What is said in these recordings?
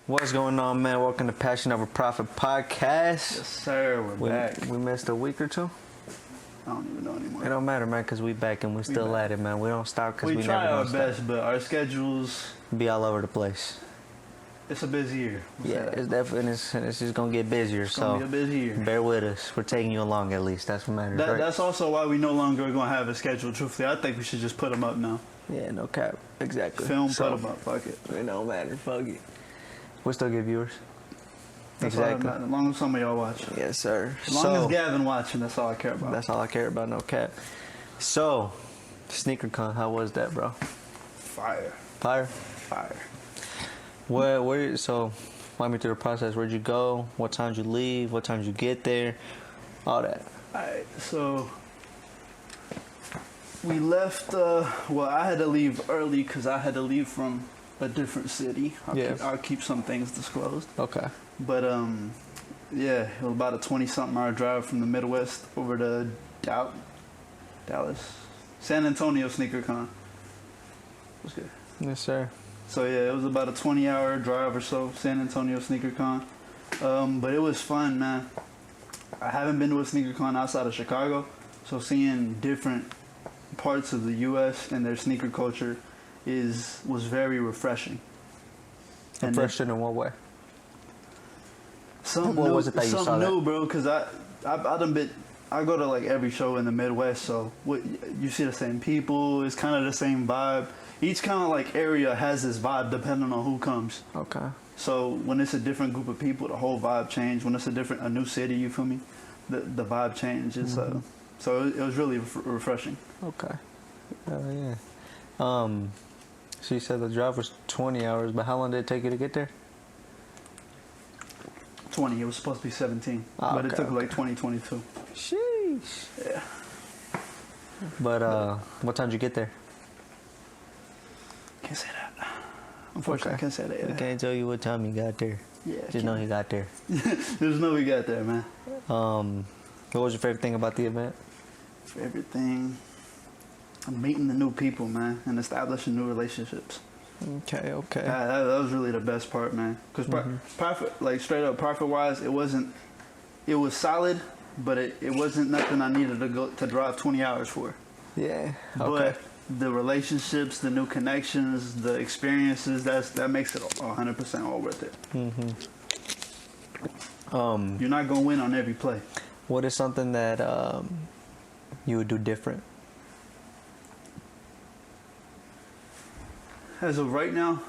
What's going on, man? Welcome to Passion Over Profit Podcast. Yes, sir. We're back. We missed a week or two. I don't even know anymore. It don't matter, man, because we back and we still at it, man. We don't stop because we never try our stop. best, but our schedules Be all over the place. It's a busy year. Yeah, it's definitely it's just gonna get busier. It's gonna be a busy year. Bear with us. We're taking you along at least. That's what matters. Right? That's also why we no longer gonna have a schedule. Truthfully, I think we should just put them up now. Yeah, no cap. Exactly. Put them up. Fuck it. It don't matter. Fuck it. We'll still get viewers. That's exactly. As long as some of y'all watch. Yes, sir. As long as Gavin watching, that's all I care about. That's all I care about. No cap. So, Sneakercon, how was that, bro? Fire. Fire. Fire. Where? So, walk me through the process. Where'd you go? What time did you leave? What time did you get there? All that. Alright, so we left. Well, I had to leave early because I had to leave from a different city. I'll keep some things disclosed. Okay. But yeah, it was about a 20-something hour drive from the Midwest over to Dallas, San Antonio Sneakercon. It was good. Yes, sir. So yeah, it was about a 20-hour drive or so, San Antonio Sneakercon. But it was fun, man. I haven't been to a Sneakercon outside of Chicago, so seeing different parts of the U.S. and their sneaker culture was very refreshing. Refreshing in what way? Something what new, was it that you saw new, that? bro, because I go to like every show in the Midwest, so you see the same people. It's kind of the same vibe. Each kind of like area has this vibe depending on who comes. Okay. So when it's a different group of people, the whole vibe changes. When it's a new city, you feel me? The vibe changes. Mm-hmm. So it was really refreshing. Okay. Yeah. So you said the drive was 20 hours, but how long did it take you to get there? 20. It was supposed to be 17, but it took like 20, 22. Sheesh. Yeah. But what time did you get there? Can't say that. Unfortunately, I can't say that. Yeah. I can't tell you what time you got there. Yeah. Just know he got there. There's no we got there, man. What was your favorite thing about the event? Favorite thing? I'm meeting the new people, man, and establishing new relationships. Okay. That was really the best part, man. Because profit, like straight up profit-wise, it was solid, but it wasn't nothing I needed to drive 20 hours for. Yeah. Okay. But the relationships, the new connections, the experiences, that makes it 100% all worth it. You're not gonna win on every play. What is something that you would do different? As of right now,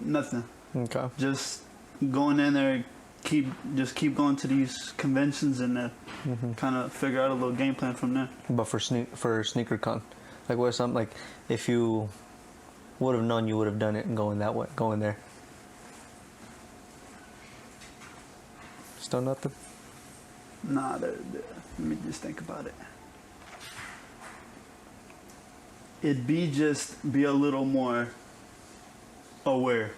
nothing. Okay. Just going in there, keep going to these conventions and kind of figure out a little game plan from there. But for SneakerCon, like what's something like if you would have known you would have done it and going there? Still nothing? Nah, let me just think about it. It'd be a little more aware,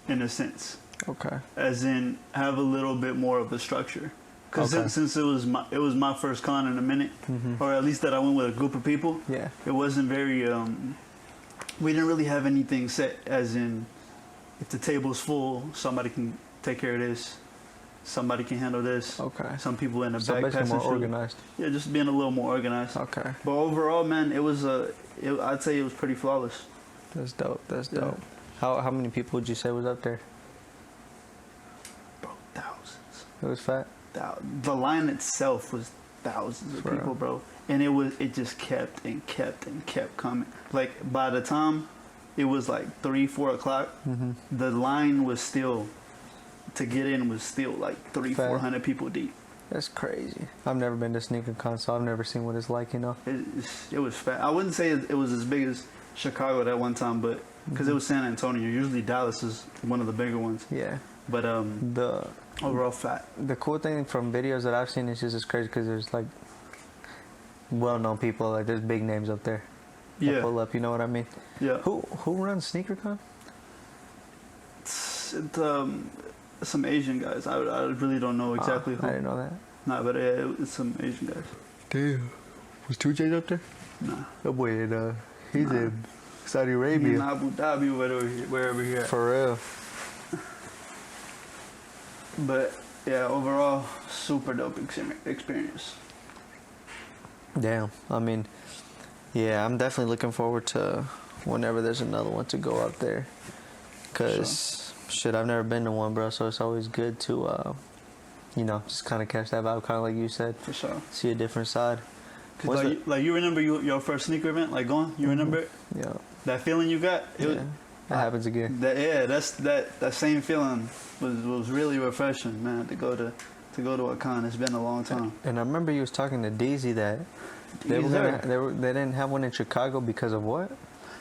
in a sense. Okay. As in, have a little bit more of a structure. Because since it was my first con in a minute, or at least that I went with a group of people. Yeah. It wasn't very. We didn't really have anything set. As in, if the table's full, somebody can take care of this. Somebody can handle this. Okay. Some people in the So back basically passing more organized. Yeah, just being a little more organized. Okay. But overall, man, I'd say it was pretty flawless. That's dope. How many people would you say was up there? Bro, thousands. It was fat. The line itself was thousands of people, bro, and it just kept coming. Like by the time it was like 3-4 o'clock, the line was still to get in was still like 300-400 people deep. That's crazy. I've never been to SneakerCon, so I've never seen what it's like. It was fat. I wouldn't say it was as big as Chicago that one time, but because it was San Antonio. Usually Dallas is one of the bigger ones. Yeah. But the overall fat. The cool thing from videos that I've seen is just as crazy because there's like well-known people, like there's big names up there. Yeah. Pull up, you know what I mean? Yeah. Who runs SneakerCon? It's some Asian guys. I really don't know exactly who. I didn't know that. Nah, but it's some Asian guys. Damn. Was 2J's up there? Nah. That boy he's in Saudi Arabia. In Abu Dhabi, wherever he at. For real. But yeah, overall, super dope experience. Damn. I mean, yeah, I'm definitely looking forward to whenever there's another one to go up there. Cause shit, I've never been to one, bro. So it's always good to, just kind of catch that vibe, kind of like you said. For sure. See a different side. Cause like you remember your first sneaker event, like going, you remember it? Yeah. That feeling you got? That happens again. That same feeling was really refreshing, man. To go to a con. It's been a long time. And I remember you was talking to Daisy that they didn't have one in Chicago because of what?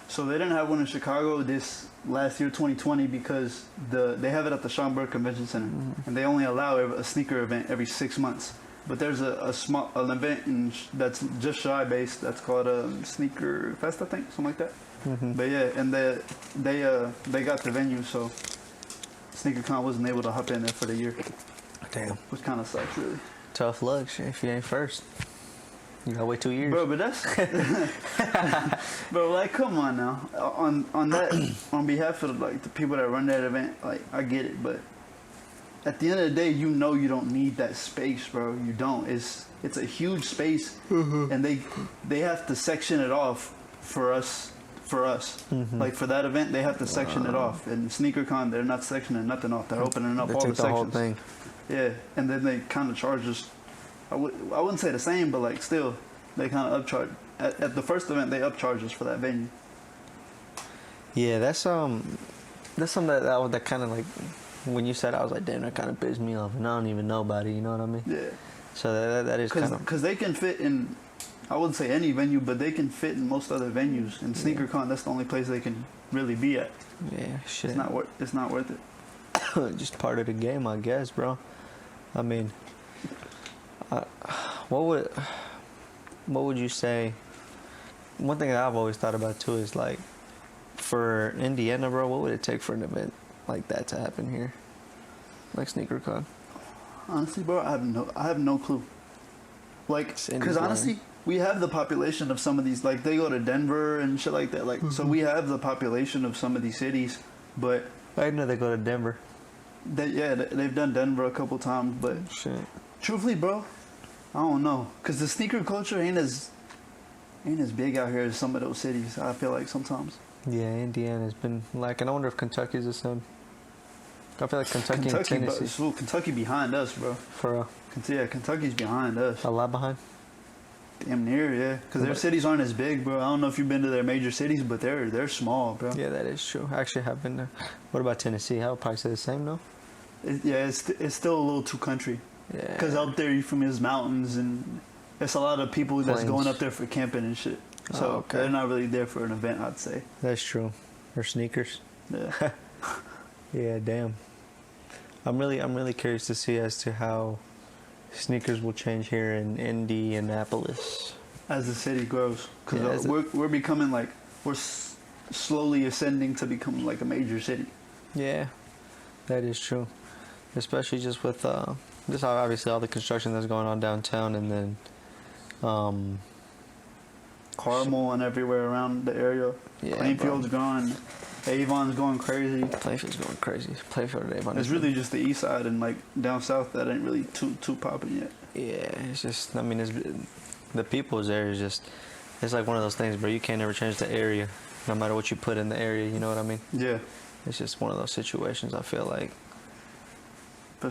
So they didn't have one in Chicago this last year, 2020, because they have it at the Schaumburg Convention Center, and they only allow a sneaker event every 6 months. But there's an event that's just shy based. That's called a Sneaker Fest, I think, something like that. Mm-hmm. But yeah, and they got the venue, so Sneakercon wasn't able to hop in there for the year. Damn. Which kind of sucks, really. Tough luck, shit, if you ain't first. You gotta wait 2 years. Bro, but that's... Bro, like, come on now. On that, on behalf of, like, the people that run that event, like, I get it, but at the end of the day, you know you don't need that space, bro. You don't. It's a huge space, and they have to section it off for us. Mm-hmm. Like, for that event, they have to section it off. And SneakerCon, they're not sectioning nothing off. They're opening up They all take the the sections. whole thing. Yeah, and then they kind of charge us. I wouldn't say the same, but like still, they kind of upcharge. At the first event, they upcharge us for that venue. Yeah, that's something that kind of like, when you said it, I was like, damn, that kind of pissed me off, and I don't even know about it. You know what I mean? Yeah. So that is kind of, because they can fit in. I wouldn't say any venue, but they can fit in most other venues. And SneakerCon, that's the only place they can really be at. yeah, shit. It's not worth it. Just part of the game, I guess, bro. I mean, what would you say? One thing that I've always thought about too is like, for Indiana, bro, what would it take for an event like that to happen here, like SneakerCon? Honestly, bro, I have no clue. Like, because honestly, we have the population of some of these. Like, they go to Denver and shit like that. Like, so we have the population of some of these cities, but I didn't know they go to Denver. They've done Denver a couple times, but Shit. truthfully, bro, I don't know, cause the sneaker culture ain't as big out here as some of those cities. I feel like sometimes. Yeah, Indiana's been like, and I wonder if Kentucky's the same. I feel like Kentucky and Tennessee. Kentucky behind us, bro. For Yeah, Kentucky's behind us. a lot behind. Damn near, yeah. Because their cities aren't as big, bro. I don't know if you've been to their major cities, but they're small, bro. Yeah, that is true. I actually have been there. What about Tennessee? I would probably say the same, no? It's still a little too country. Yeah. Because out there, you from is mountains, and it's a lot of people that's Plains. going up there for camping and shit. So okay. they're not really there for an event, I'd say. That's true. Or sneakers. Yeah. Yeah, damn. I'm really curious to see as to how sneakers will change here in Indianapolis. As the city grows, because Yeah, we're becoming like slowly ascending to become like a major city. Yeah, that is true. Especially just with just obviously all the construction that's going on downtown, and then Carmel and everywhere around the area. Yeah, Plainfield's gone. Avon's going crazy. Plainfield's going crazy. Plainfield and Avon. It's really just the east side and like down south that ain't really too popping yet. Yeah, it's just, I mean, the people's there is just, it's like one of those things, bro. You can't ever change the area, no matter what you put in the area. You know what I mean? Yeah, It's just one of those situations. I feel like.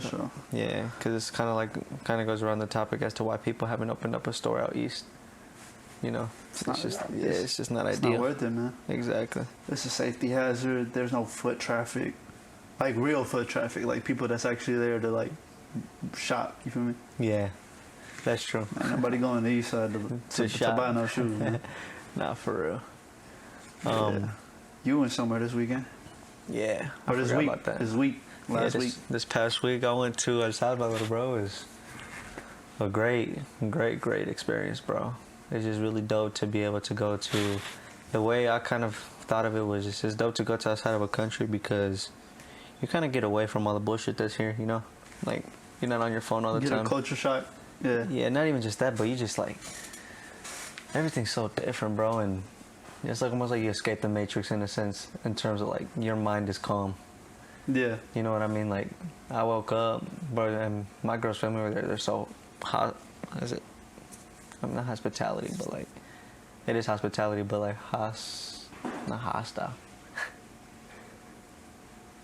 for sure. Yeah, because it's kind of goes around the topic as to why people haven't opened up a store out east. You know, it's just not It's ideal. not worth it, man. Exactly. It's a safety hazard. There's no foot traffic, like real foot traffic, like people that's actually there to like shop. You feel me? Yeah, that's true. Ain't nobody going to the east side to buy no shoes. Man. Nah, for real. Yeah. You went somewhere this weekend? Yeah, I Or this forgot week? about that. This week? Last week? This past week, I went to South by Little Bro. Is a great experience, bro. It's just really dope to be able to go to. The way I kind of thought of it was just, it's dope to go to outside of a country because you kind of get away from all the bullshit that's here, you know? Like, you're not on your phone all the time. Get a culture shock. Yeah. Yeah, not even just that, but you just like, everything's so different, bro, and it's like almost like you escape the Matrix in a sense, in terms of like, your mind is calm. Yeah. You know what I mean? Like, I woke up, bro, and my girl's family over there. They're so hot. Is it? I'm not hospitality, but like it is hospitality, but like not hostile.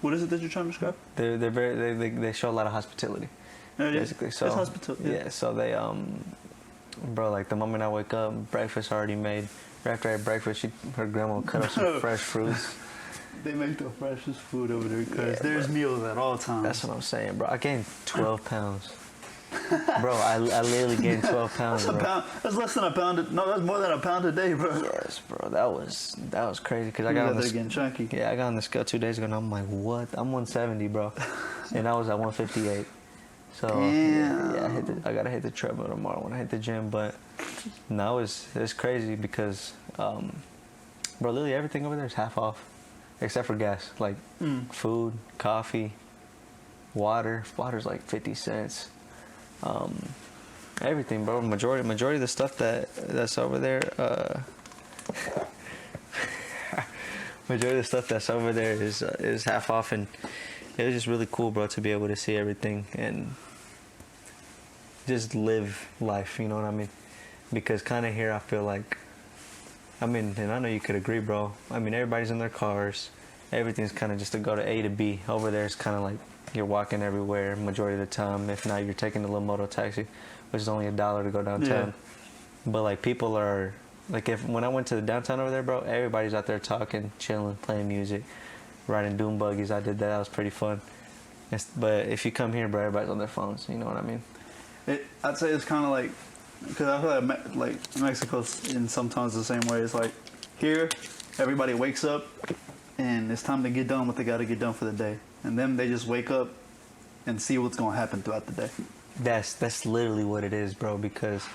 What is it that you're trying to describe? They're very they show a lot of hospitality. Basically, so it's hospitality. Yeah, so they bro, like the moment I wake up, breakfast already made. After I had breakfast, her grandma would cut up some fresh fruits. They make the freshest food over there because Yeah, there's bro. meals at all times. That's what I'm saying, bro. I gained 12 pounds. Bro, I literally gained 12 pounds, That's a bro. pound. That's less than a pound. No, that's more than a pound a day, bro. Yes, bro. That was crazy because I You got got on there the getting chunky. yeah, I got on the scale 2 days ago and I'm like, what? I'm 170, bro, and I was at 158. So Damn. I gotta hit the treadmill tomorrow when I hit the gym. But no, it's crazy because bro, literally everything over there is half off, except for gas, like food, coffee, water. Water's like 50 cents. Everything, bro. Majority of the stuff that's over there. Majority of the stuff that's over there is half off, and it was just really cool, bro, to be able to see everything and just live life. You know what I mean? Because kind of here, I feel like, I mean, and I know you could agree, bro. I mean, everybody's in their cars. Everything's kind of just to go to A to B. Over there, it's kind of like you're walking everywhere majority of the time. If not, you're taking a little moto taxi, which is only $1 to go downtown. Yeah. But like people are like, when I went to the downtown over there, bro, everybody's out there talking, chilling, playing music, riding doom buggies. I did that. That was pretty fun. But if you come here, bro, everybody's on their phones. You know what I mean? I'd say it's kind of like, because I feel like Mexico's in sometimes the same way. It's like here, everybody wakes up and it's time to get done what they got to get done for the day, and then they just wake up and see what's gonna happen throughout the day. That's literally what it is, bro. Because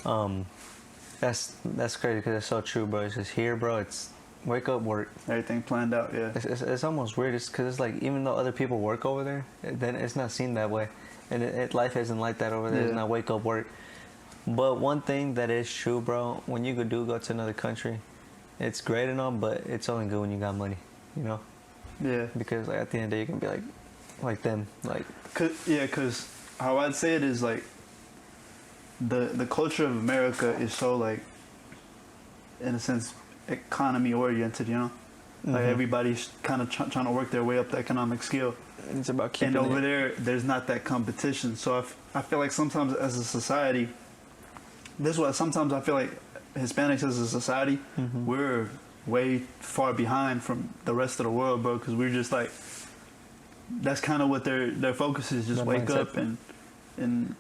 that's crazy because it's so true, bro. It's just here, bro. It's wake up, work. Everything planned out, yeah. It's almost weird. It's because it's like even though other people work over there, then it's not seen that way, and life isn't like that over there. Yeah. It's not wake up, work. But one thing that is true, bro, when you go to another country, it's great and all, but it's only good when you got money, you know? Yeah. Because like at the end of the day, you can be like them, like. Cause how I'd say it is like the culture of America is so like, in a sense, economy oriented, you know? Like everybody's kind of trying to work their way up the economic scale. It's about keeping And over it. there, there's not that competition. So I feel like sometimes as a society, this is what sometimes I feel like Hispanics as a society, we're way far behind from the rest of the world, bro. Because we're just like, that's kind of what their focus is, just That wake mindset. up and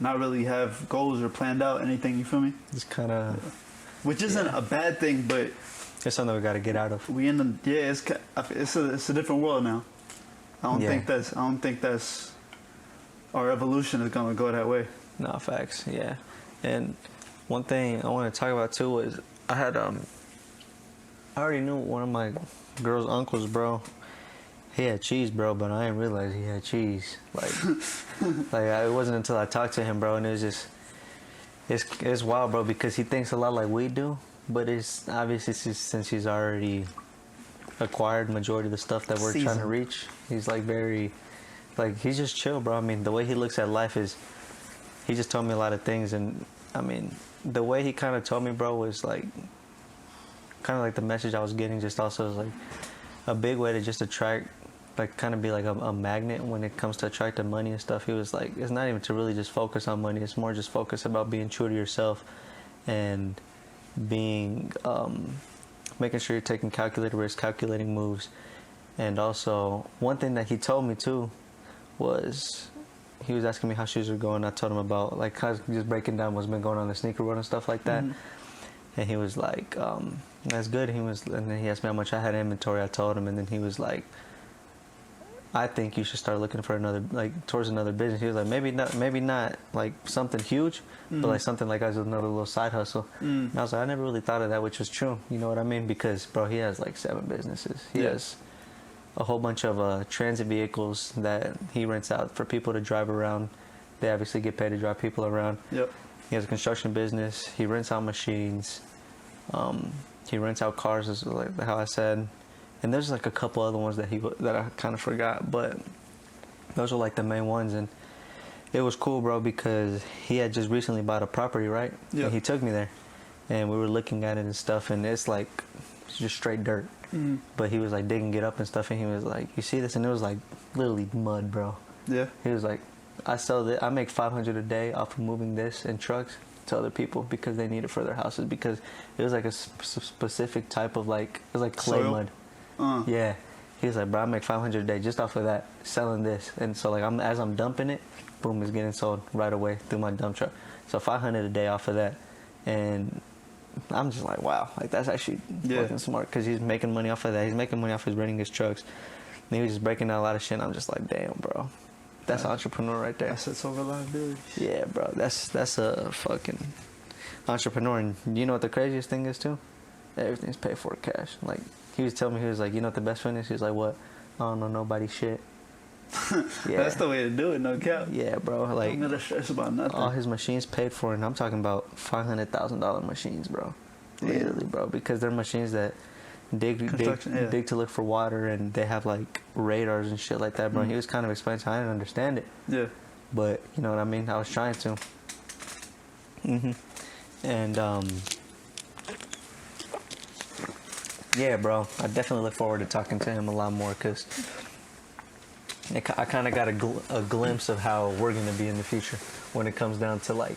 not really have goals or planned out anything. You feel me? It's kind of. Which isn't a bad thing, but It's something we got to get out of. we in the it's a different world now. I don't think that's our evolution is gonna go that way. No, facts, yeah. And one thing I want to talk about too was I had I already knew one of my girl's uncles, bro. He had cheese, bro, but I didn't realize he had cheese. Like, it wasn't until I talked to him, bro, and it was just it's wild, bro, because he thinks a lot like we do, but it's obviously since he's already acquired majority of the stuff that we're trying to Seasoned. reach. He's like very, like he's just chill, bro. I mean, the way he looks at life is, he just told me a lot of things, and I mean, the way he kind of told me, bro, was like, kind of like the message I was getting. Just also is like a big way to just attract, like kind of be like a magnet when it comes to attracting money and stuff. He was like, it's not even to really just focus on money. It's more just focus about being true to yourself and being making sure you're taking calculated risks, calculating moves. And also one thing that he told me too was, he was asking me how shoes were going. I told him about like just breaking down what's been going on in the sneaker world and stuff like that. And he was like, that's good. And then he asked me how much I had in inventory. I told him, and then he was like, I think you should start looking for towards another business. He was like, maybe not like something huge, but like something like as another little side hustle. And I was like, I never really thought of that, which was true. You know what I mean? Because bro, he has like 7 businesses. He has a whole bunch of transit vehicles that he rents out for people to drive around. They obviously get paid to drive people around. Yep. He has a construction business. He rents out machines. He rents out cars, like how I said. And there's like a couple other ones that I kind of forgot, but Those were like the main ones, and it was cool, bro, because he had just recently bought a property, right? Yeah. And he took me there, and we were looking at it and stuff, and it's like it's just straight dirt. Mm-hmm. But he was like digging it up and stuff, and he was like, "You see this?" And it was like literally mud, bro. Yeah. He was like, I make 500 a day off of moving this in trucks to other people because they need it for their houses, because it was like a specific type of like, it was like clay Soil? mud. Yeah. He was like, bro, I make 500 a day just off of that, selling this. And so like as I'm dumping it, boom, it's getting sold right away through my dump truck. So 500 a day off of that. And I'm just like, wow, like that's actually fucking smart, because he's making money off of that. He's making money off his renting his trucks. And he was just breaking down a lot of shit. And I'm just like, damn, bro. That's an entrepreneur right there. Assets over liabilities. Yeah, bro. That's a fucking entrepreneur. And you know what the craziest thing is too? Everything's paid for cash. Like he was telling me, he was like, you know what the best friend is? He was like, what? I don't know nobody's shit. Yeah. That's the way to do it, no cap. Yeah, bro. Like I'm gonna stress about nothing. all his machines paid for, and I'm talking about $500,000 machines, bro. Literally, bro, because they're machines that dig to look for water, and they have like radars and shit like that, bro. He was kind of explaining to me. I didn't understand it. Yeah. But you know what I mean? I was trying to. And yeah, bro. I definitely look forward to talking to him a lot more, because I kind of got a glimpse of how we're gonna be in the future when it comes down to like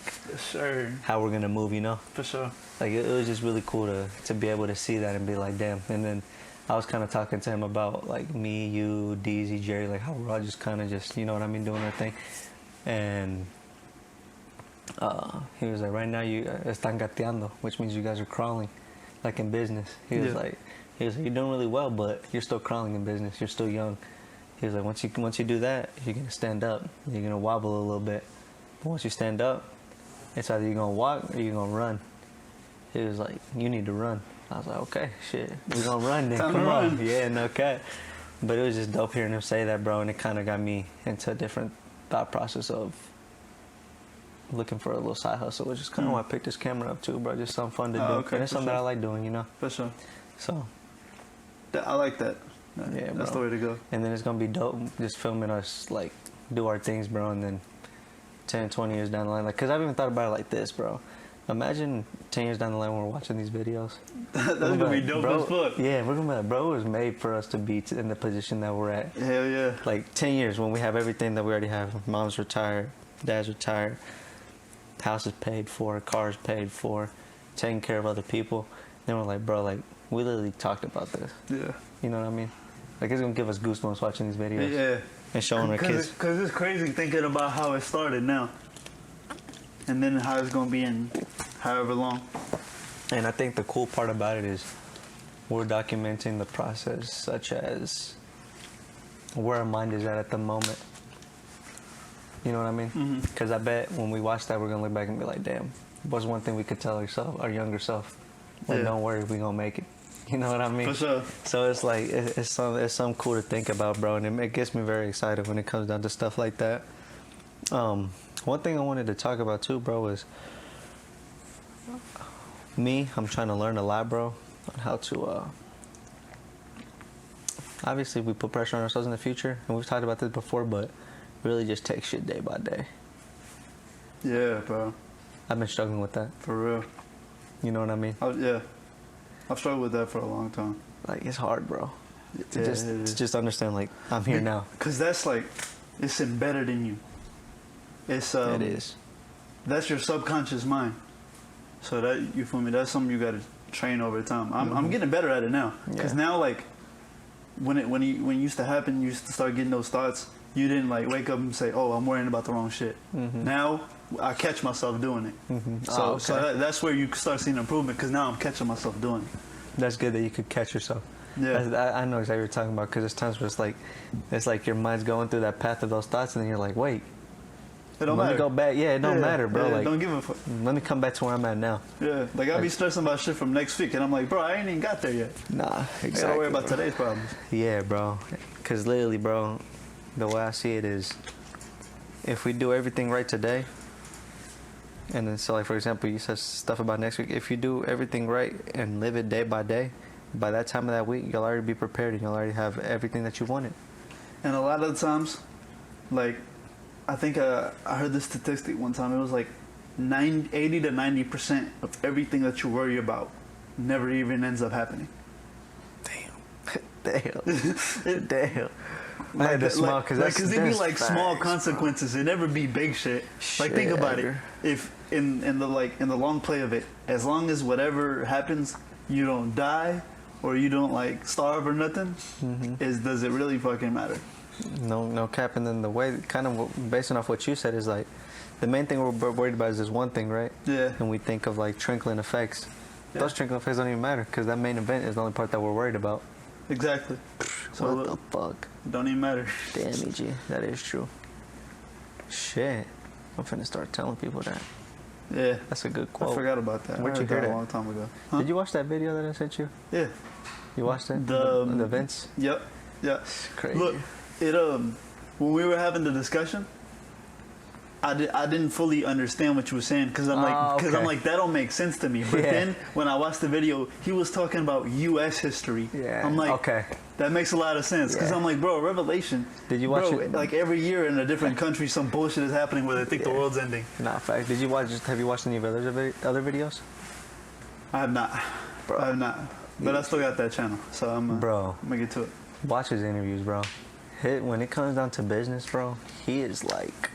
how we're gonna move, you know? For sure. Like it was just really cool to be able to see that and be like, damn. And then I was kind of talking to him about like me, you, DZ, Jerry, like how we're all just kind of just, you know what I mean, doing our thing. And he was like, right now you están gateando, which means you guys are crawling, like in business. He was like, you're doing really well, but you're still crawling in business. You're still young. He was like, once you do that, you're gonna stand up. You're gonna wobble a little bit. But once you stand up, it's either you're gonna walk or you're gonna run. He was like, you need to run. I was like, okay, shit, we're gonna run then. Come on. Yeah, no cat. But it was just dope hearing him say that, bro, and it kind of got me into a different thought process of looking for a little side hustle, which is kind of why I picked this camera up too, bro. Just something fun to do. Okay, and it's something that I like doing, you know? For sure. So. I like that. Yeah, that's bro. the way to go. And then it's gonna be dope just filming us like do our things, bro, and then 10, 20 years down the line, like, cause I've even thought about it like this, bro. Imagine 10 years down the line when we're watching these videos. That's gonna be dope as fuck. Yeah, we're gonna be like, bro, it was made for us to be in the position that we're at. Hell yeah. Like 10 years when we have everything that we already have. Mom's retired, dad's retired, house is paid for, car's paid for, taking care of other people. Then we're like, bro, like we literally talked about this. Yeah. You know what I mean? Like it's gonna give us goosebumps watching these videos. Yeah. And showing our kids. Cause it's crazy thinking about how it started now, and then how it's gonna be in however long. And I think the cool part about it is we're documenting the process, such as where our mind is at the moment. You know what I mean? Because I bet when we watch that, we're gonna look back and be like, damn, what's one thing we could tell our younger self? Like, don't worry, we gonna make it. You know what I mean? For sure. So it's like it's something cool to think about, bro, and it gets me very excited when it comes down to stuff like that. One thing I wanted to talk about too, bro, is me. I'm trying to learn a lot, bro, on how to. Obviously, we put pressure on ourselves in the future, and we've talked about this before, but really just take shit day by day. Yeah, bro. I've been struggling with that. For real. You know what I mean? Yeah. I've struggled with that for a long time. Like, it's hard, bro. To just understand, like, I'm here now. Because that's like, it's embedded in you. It is. That's your subconscious mind. So that, you feel me? That's something you gotta train over time. I'm getting better at it now. Because now, like, when it used to happen, you used to start getting those thoughts. You didn't like wake up and say, "Oh, I'm worrying about the wrong shit." Now I catch myself doing it. So that's where you start seeing improvement, because now I'm catching myself doing it. That's good that you could catch yourself. Yeah, I know exactly what you're talking about, because there's times where it's like your mind's going through that path of those thoughts, and then you're like, wait, it don't let matter. me go back. Yeah, it don't matter, bro. Yeah, like, don't give a fuck. Let me come back to where I'm at now. Yeah, like I'll be stressing about shit from next week, and I'm like, bro, I ain't even got there yet. Nah, exactly. I gotta worry about today's problems. Yeah, bro. Because literally, bro, the way I see it is, if we do everything right today, and then so like for example, you said stuff about next week. If you do everything right and live it day by day, by that time of that week, you'll already be prepared and you'll already have everything that you wanted. And a lot of the times, like, I think I heard this statistic one time. It was like 80 to 90% of everything that you worry about never even ends up happening. Damn. I had to smile because they be like small consequences. It never be big shit. Like, think about it. If in the long play of it, as long as whatever happens, you don't die or you don't like starve or nothing, does it really fucking matter? No cap. And then the way, kind of based off what you said, is like the main thing we're worried about is this one thing, right? Yeah. And we think of like trickling effects. Yeah. Those trickling effects don't even matter because that main event is the only part that we're worried about. Exactly. So what the fuck? Don't even matter. Damn, EG, that is true. Shit, I'm finna start telling people that. Yeah, that's a good quote. I forgot about that. Where'd you hear that? A long time ago. Huh? Did you watch that video that I sent you? Yeah. You watched it? The Vince? Yep. Yeah. It's crazy. Look, it when we were having the discussion, I didn't fully understand what you were saying because I'm like that don't make sense to me. But then when I watched the video, he was talking about U.S. history. Yeah. I'm like, okay, that makes a lot of sense because I'm like, bro, Revelation. Did you watch it? Like every year in a different country, some bullshit is happening where they think the world's ending. Nah, fact. Did you watch? Have you watched any of other videos? I have not. Bro. I have not. But I still got that channel, so I'm gonna get to it. Watch his interviews, bro. When it comes down to business, bro, he's like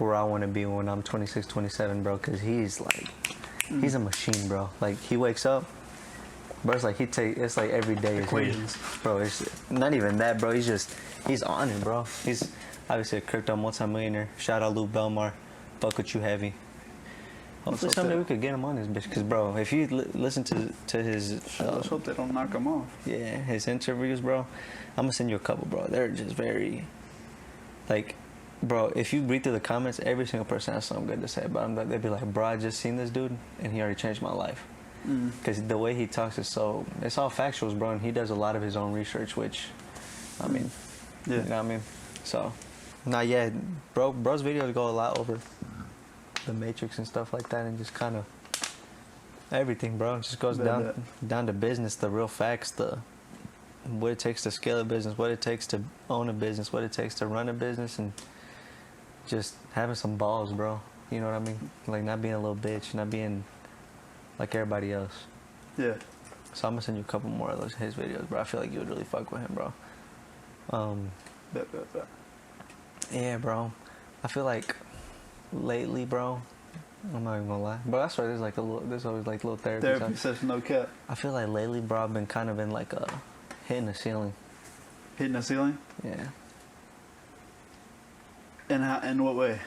where I want to be when I'm 26, 27, bro, because he's a machine, bro. Like, he wakes up, bro, it's like it's like every day is equations. Bro, it's not even that, bro. He's on it, bro. He's obviously a crypto multimillionaire. Shout out Lou Belmar. Fuck with you heavy. Hopefully someday we could get him on this bitch, because, bro, if you listen to his... let's hope they don't knock him off. Yeah, his interviews, bro. I'm going to send you a couple, bro. They're just very... Like, bro, if you read through the comments, every single person has something good to say about him. They'd be like, bro, I just seen this dude, and he already changed my life. Because the way he talks is so... It's all factuals, bro, and he does a lot of his own research, which, I mean... Yeah. You know what I mean? So, bro's videos go a lot over the Matrix and stuff like that, and just kind of everything, bro. It just goes down to business, the real facts, what it takes to scale a business, what it takes to own a business, what it takes to run a business, and just having some balls, bro. You know what I mean? Like, not being a little bitch, not being like everybody else. Yeah. So I'm gonna send you a couple more of his videos, bro. I feel like you would really fuck with him, bro. Bet. Yeah, bro. I feel like lately, bro, I'm not even gonna lie, bro, that's why there's always like little therapy session, no cap. I feel like lately, bro, I've been kind of in like hitting the ceiling. Hitting the ceiling? Yeah. In what way?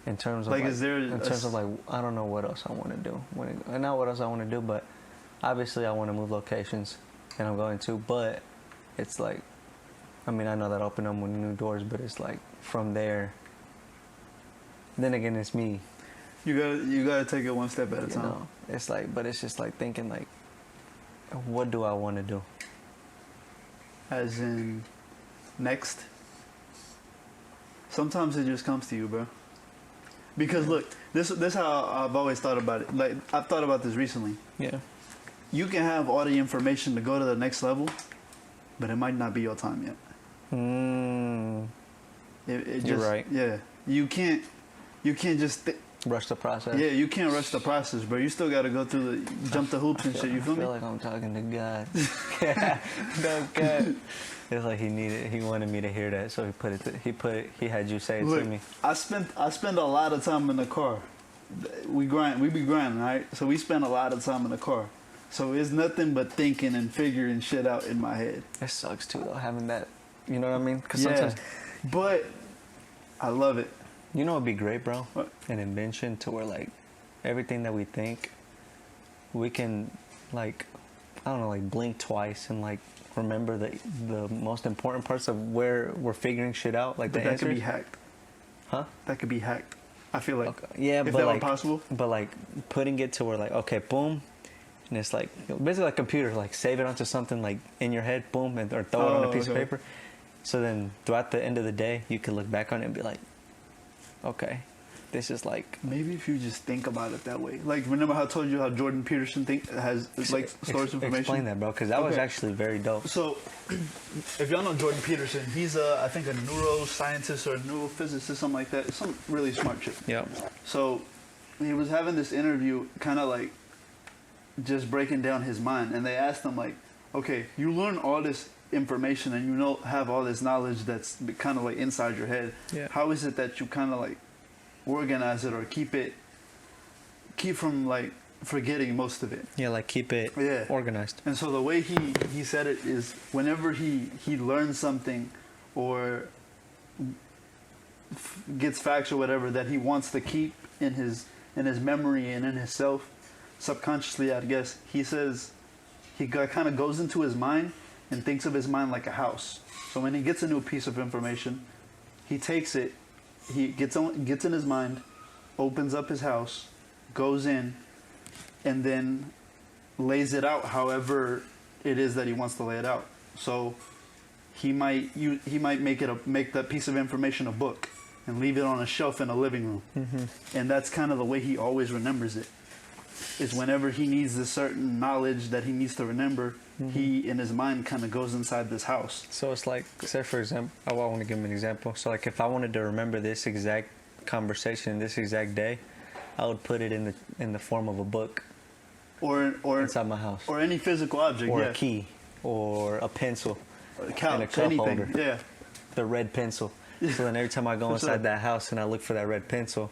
In terms of like is there of like, I don't know what else I want to do. Not what else I want to do, but obviously I want to move locations, and I'm going to. But it's like, I mean, I know that opened up new doors, but it's like from there. Then again, it's me. You gotta take it one step at a time. Know? It's like, but it's just like thinking like, what do I want to do? As in, next. Sometimes it just comes to you, bro. Because look, this how I've always thought about it. Like, I've thought about this recently. Yeah. You can have all the information to go to the next level, but it might not be your time yet. You're right. Yeah. You can't just rush the process. Yeah, you can't rush the process, bro. You still got to go through jump the hoops and shit. You feel me? I feel like I'm talking to God. No, God. It's like he wanted me to hear that, so he had you say it to me. I spend a lot of time in the car. We be grinding, right? So we spend a lot of time in the car. So it's nothing but thinking and figuring shit out in my head. It sucks too, though, having that. You know what I mean? Because sometimes, but I love it. You know what'd be great, bro? What? An invention to where, like, everything that we think, we can, like, I don't know, like, blink twice and, like, remember the most important parts of where we're figuring shit out. Like, but the that answers. Could be hacked. Huh? That could be hacked. I feel like. Okay. Yeah, if but that like, were possible. But, like, putting it to where, like, okay, boom. And it's like, basically like a computer, like, save it onto something, like, in your head, boom, or throw it on a piece of paper. So then, throughout the end of the day, you can look back on it and be like, okay, this is like. Maybe if you just think about it that way. Like, remember how I told you how Jordan Peterson has like stores information? Explain that, bro, because that was Okay. actually very dope. So, if y'all know Jordan Peterson, he's I think a neuroscientist or a neurophysicist, something like that. Some really smart chick. Yeah. So, he was having this interview, kind of like just breaking down his mind, and they asked him like, okay, you learn all this information and you have all this knowledge that's kind of like inside your head. Yeah. How is it that you kind of like organize it or keep from like forgetting most of it? Yeah, like keep it organized. And so the way he said it is, whenever he learns something or gets facts or whatever that he wants to keep in his memory and in his self, subconsciously, I guess, he says he kind of goes into his mind and thinks of his mind like a house. So when he gets a new piece of information, he takes it, he gets in his mind, opens up his house, goes in, and then lays it out however it is that he wants to lay it out. So he might make that piece of information a book and leave it on a shelf in a living room. Mm-hmm. And that's kind of the way he always remembers it. Is whenever he needs a certain knowledge that he needs to remember, he in his mind kind of goes inside this house. So it's like, say for example, I want to give him an example. So like if I wanted to remember this exact conversation, this exact day, I would put it in the form of a book, or inside my house, or any physical object, or a key, or a pencil, or a couch, and a cup anything. holder. Yeah. The red pencil. So then every time I go inside that house and I look for that red pencil,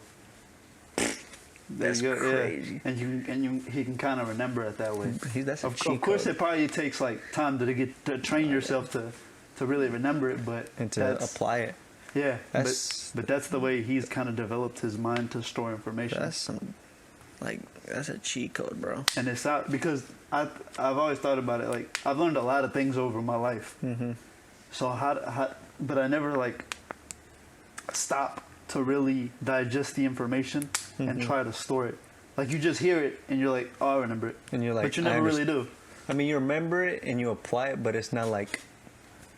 that's crazy. Yeah. And he can kind of remember it that way. That's a Of cheat course, code. it probably takes like time to train yourself to really remember it, but And to apply it. Yeah, That's- but that's the way he's kind of developed his mind to store information. That's that's a cheat code, bro. And it's out because I've always thought about it. Like, I've learned a lot of things over my life. Mm-hmm. So but I never like stop to really digest the information and try to store it. Like, you just hear it and you're like, oh, I remember it. And you're like, but you never really do. I mean, you remember it and you apply it, but it's not like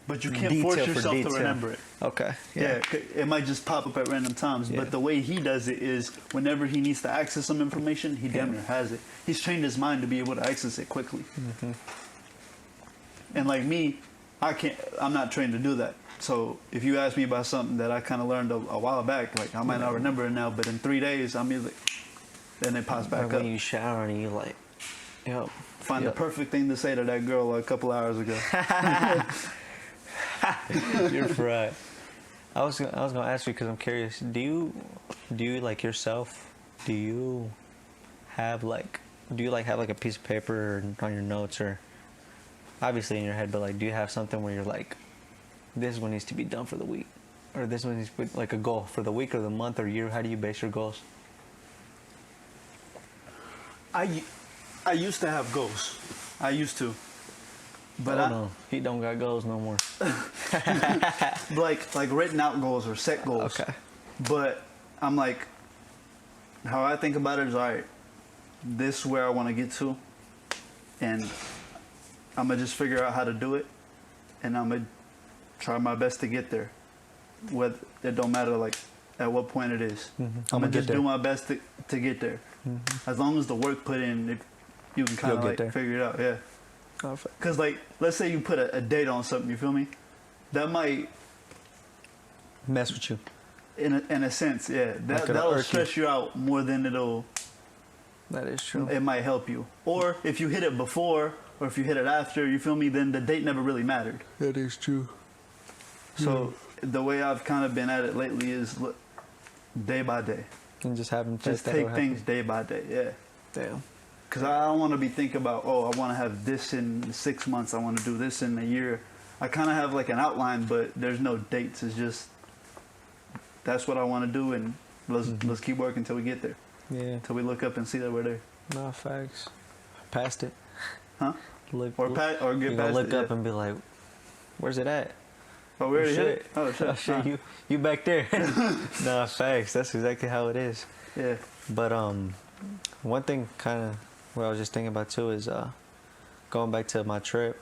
But you can't detail force for yourself to detail. remember it. Okay. Yeah, it might just pop up at random times. Yeah. But the way he does it is, whenever he needs to access some information, he damn near has it. He's trained his mind to be able to access it quickly. Mm-hmm. And like me, I'm not trained to do that. So if you ask me about something that I kind of learned a while back, like, I might not remember it now, but in 3 days, I'm like, then it pops back Like up. when you shower and you like, yep. Find the perfect thing to say to that girl a couple hours ago. You're right. I was gonna ask you because I'm curious. Do you like yourself? Do you have like a piece of paper on your notes, or obviously in your head, but like, do you have something where you're like, this one needs to be done for the week, or this one needs to be like a goal for the week or the month or year? How do you base your goals? I used to have goals. I used to. But no, he don't got goals no more. like written out goals or set goals. Okay. But I'm like, how I think about it is, all right, this is where I want to get to, and I'm gonna just figure out how to do it, and I'm gonna try my best to get there. Whether it don't matter like at what point it is. Mm-hmm. I'm gonna just do my best to get there. Mm-hmm. As long as the work put in, you can kind of like figure it out. Yeah. Because, like, let's say you put a date on something, you feel me? That might mess with you. In a sense, yeah. That'll stress you out more than it'll... That is true. It might help you. Or if you hit it before, or if you hit it after, you feel me, then the date never really mattered. That is true. So the way I've kind of been at it lately is day by day. And just having Just take things day by day, yeah. Damn. Because I don't want to be thinking about, oh, I want to have this in 6 months. I want to do this in a year. I kind of have like an outline, but there's no dates. It's just, that's what I want to do, and let's keep working until we get there. Yeah. Until we look up and see that we're there. No, facts. Past it. Huh? Or get past look it, up and be like, where's it at? Oh, we already hit it? Oh, shit. Oh, shit. You back there. No, facts. That's exactly how it is. Yeah. But one thing kind of what I was just thinking about too is going back to my trip.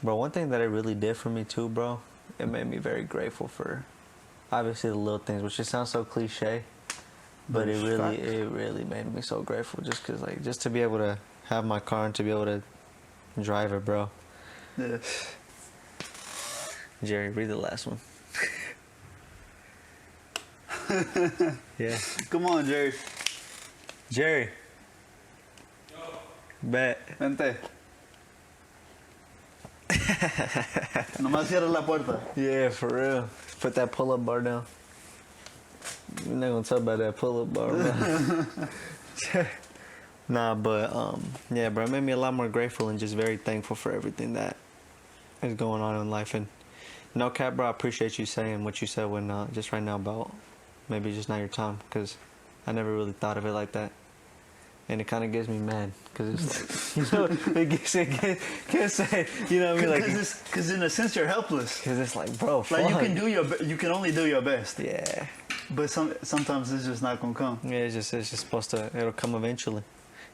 Bro, one thing that it really did for me too, bro, it made me very grateful for obviously the little things, which just sounds so cliche, But It's facts. it really made me so grateful just cause like just to be able to have my car and to be able to drive it, bro. Yeah. Jerry, read the last one. Yeah. Come on, Jerry. Jerry. Bet. Vente. Nomás cierra la puerta. Yeah, for real. Put that pull-up bar down. We're not gonna talk about that pull-up bar, bro. Nah, but yeah, bro, it made me a lot more grateful and just very thankful for everything that is going on in life. And no cap, bro, I appreciate you saying what you said when just right now about maybe just not your time, because I never really thought of it like that. And it kind of gives me mad, because it's like, you know, can't say, you know what I mean? Like, Because in a sense you're helpless. because it's like, bro, fuck. Like you can only do your best. Yeah. But sometimes it's just not gonna come. Yeah, it's just supposed to, it'll come eventually.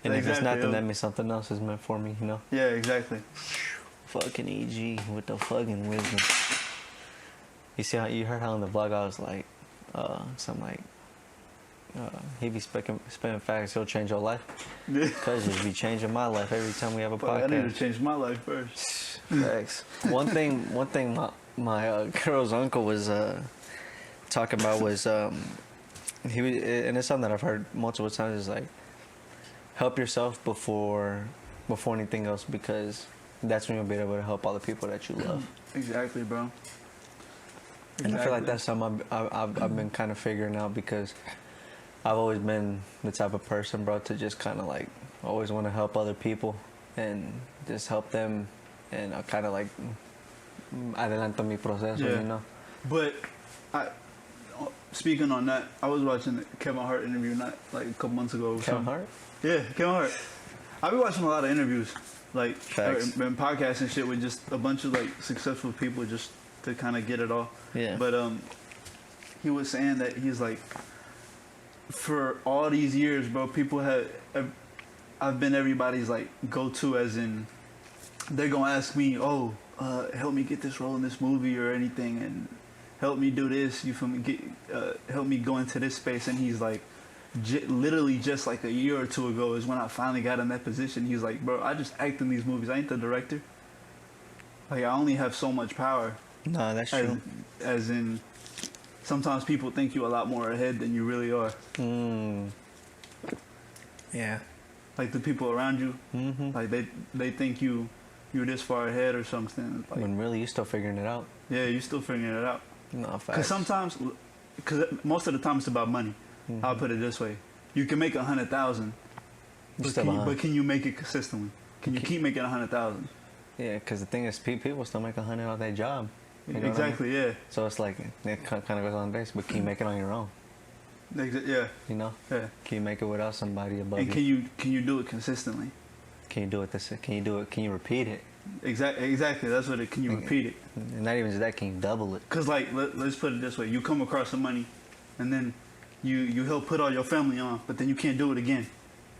And if it's not, then that means something else is meant for me, you know? Yeah, exactly. Fucking EG with the fucking wisdom. You see how, you heard how in the vlog I was like, something like, he be spitting facts, he'll change your life. Cause you be changing my life every time we have a But podcast. I need to change my life first. Facts. One thing my girl's uncle was talking about was he was, and it's something that I've heard multiple times, is like, help yourself before anything else, because that's when you'll be able to help all the people that you love. Exactly, bro. And I feel like that's something I've been kind of figuring out, because I've always been the type of person, bro, to just kind of like always want to help other people and just help them, and I kind of like adelanto mi proceso, you know. But speaking on that, I was watching the Kevin Hart interview not like a couple months ago. Kevin Hart? Yeah, Kevin Hart. I've been watching a lot of interviews, like and podcasts and shit with just a bunch of like successful people, just to kind of get it all. Yeah. But he was saying that he's like, for all these years, bro, I've been everybody's like go-to, as in they're gonna ask me, oh, help me get this role in this movie or anything, and help me do this, you feel me, help me go into this space. And he's like, literally just like a year or two ago is when I finally got in that position. He's like, bro, I just act in these movies, I ain't the director. Like, I only have so much power. No, that's true. As in, sometimes people think you a lot more ahead than you really are. Yeah. Like the people around you, like they think you're this far ahead or something. Like, When really you're still figuring it out. yeah, you're still figuring it out. No, Because facts. most of the time it's about money. I'll put it this way: you can make 100,000, but can you make it consistently? Can you keep making 100,000? Yeah, because the thing is, people still make 100 on their job. You know what I mean? Exactly. Yeah. So it's like, it kind of goes on base, but can you make it on your own? Yeah. You know? Yeah. Can you make it without somebody above And you? can you do it consistently? Can you do it can you repeat it? Exactly. That's what it. Can you repeat it? And not even just that, can you double it? Because like let's put it this way: you come across some money, and then you help put all your family on, but then you can't do it again,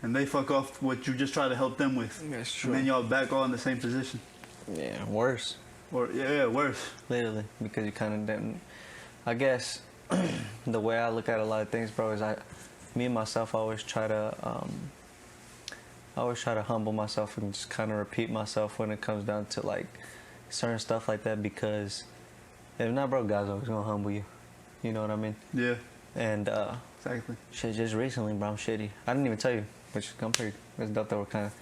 and they fuck off what you just try to help them with. That's true. And then y'all back all in the same position. Yeah, worse. Or yeah, worse. Literally, because you kind of didn't. I guess the way I look at a lot of things, bro, is me and myself, I always try to humble myself and just kind of repeat myself when it comes down to like certain stuff like that, because if not, bro, God's always gonna humble you. You know what I mean? Yeah. And Exactly. shit, just recently, bro, I'm shitty. I didn't even tell you, which is pretty. It's dope that we're kind of.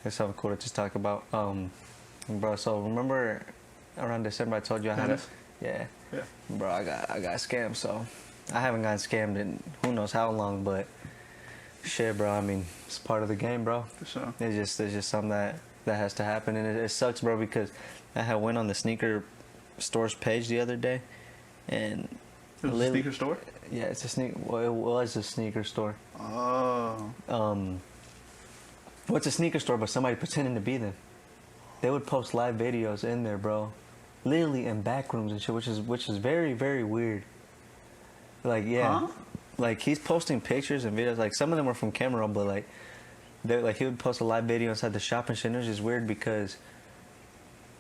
It's something cool to just talk about. Bro, so remember around December I told you I had Yeah. Bro, I got scammed, so I haven't gotten scammed in who knows how long, but shit, bro, I mean, it's part of the game, bro. For sure. It's just something that has to happen, and it sucks, bro, because I had went on the sneaker store's page the other day, and It was a sneaker store? Yeah, it's a well, it was a sneaker store. Oh. Well, it's a sneaker store, but somebody pretending to be them. They would post live videos in there, bro. Literally in back rooms and shit, which is very, very weird. Like, yeah. Huh? Like, he's posting pictures and videos. Like, some of them were from camera, but like he would post a live video inside the shop and shit. And it was just weird because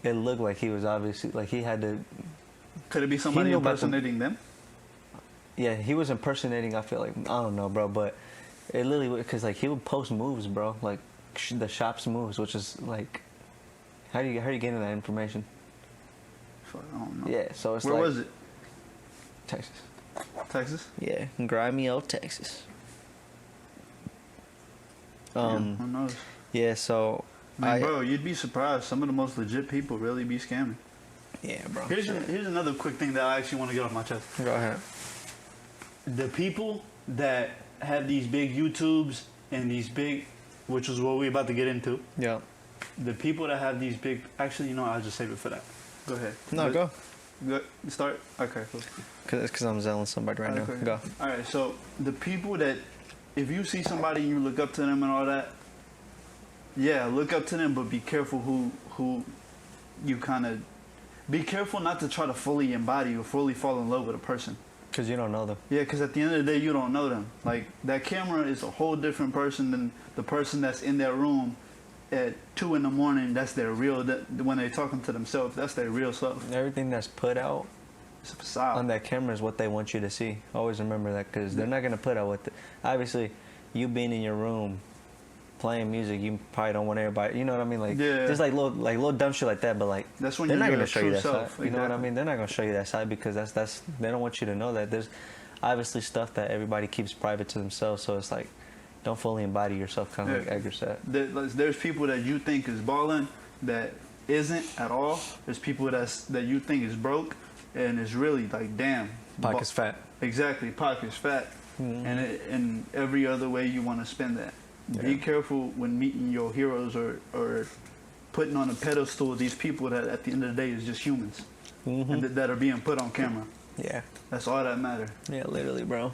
it looked like he was obviously, like, he had to. Could it be somebody knew about impersonating them? Yeah, he was impersonating. I feel like, I don't know, bro, but it literally, because like he would post moves, bro, like the shop's moves, which is like, how are you getting that information? Fuck, I don't know. Yeah, so it's Where like was it? Texas. Texas? Yeah, grimy old Texas. Yeah, who knows? Yeah, so Bro, you'd be surprised. Some of the most legit people really be scamming. Yeah, bro. Here's another quick thing that I actually want to get off my chest. Go ahead. The people that have these big YouTubes and these big, which is what we're about to get into. Yeah. The people that have these big, actually, you know, I'll just save it for that. Go ahead. No, go. Start. Okay, cool. Because I'm zelling somebody right now. Go. All right, so the people that, if you see somebody and you look up to them and all that, yeah, look up to them, but be careful who you kind of, be careful not to try to fully embody or fully fall in love with a person. Because you don't know them. Yeah, because at the end of the day, you don't know them. Like, that camera is a whole different person than the person that's in their room at 2 in the morning. That's their real, when they're talking to themselves, that's their real self. Everything that's put out It's a facade. on that camera is what they want you to see. Always remember that, because they're not going to put out obviously, you being in your room playing music, you probably don't want everybody, you know what I mean? Like, just like little dumb shit like that, but like, that's when they're not going to show you that self. side. You know what I mean? They're not going to show you that side, because that's they don't want you to know that. There's obviously stuff that everybody keeps private to themselves, so it's like, don't fully embody yourself, kind of like Edgar said. There's people that you think is balling that isn't at all. There's people that you think is broke and is really like, damn, Pockets fat. Exactly, pockets fat. Mm-hmm. And every other way you want to spend that. Yeah. Be careful when meeting your heroes or putting on a pedestal these people that at the end of the day is just humans, and that are being put on camera. Yeah. That's all that matters. Yeah, literally, bro.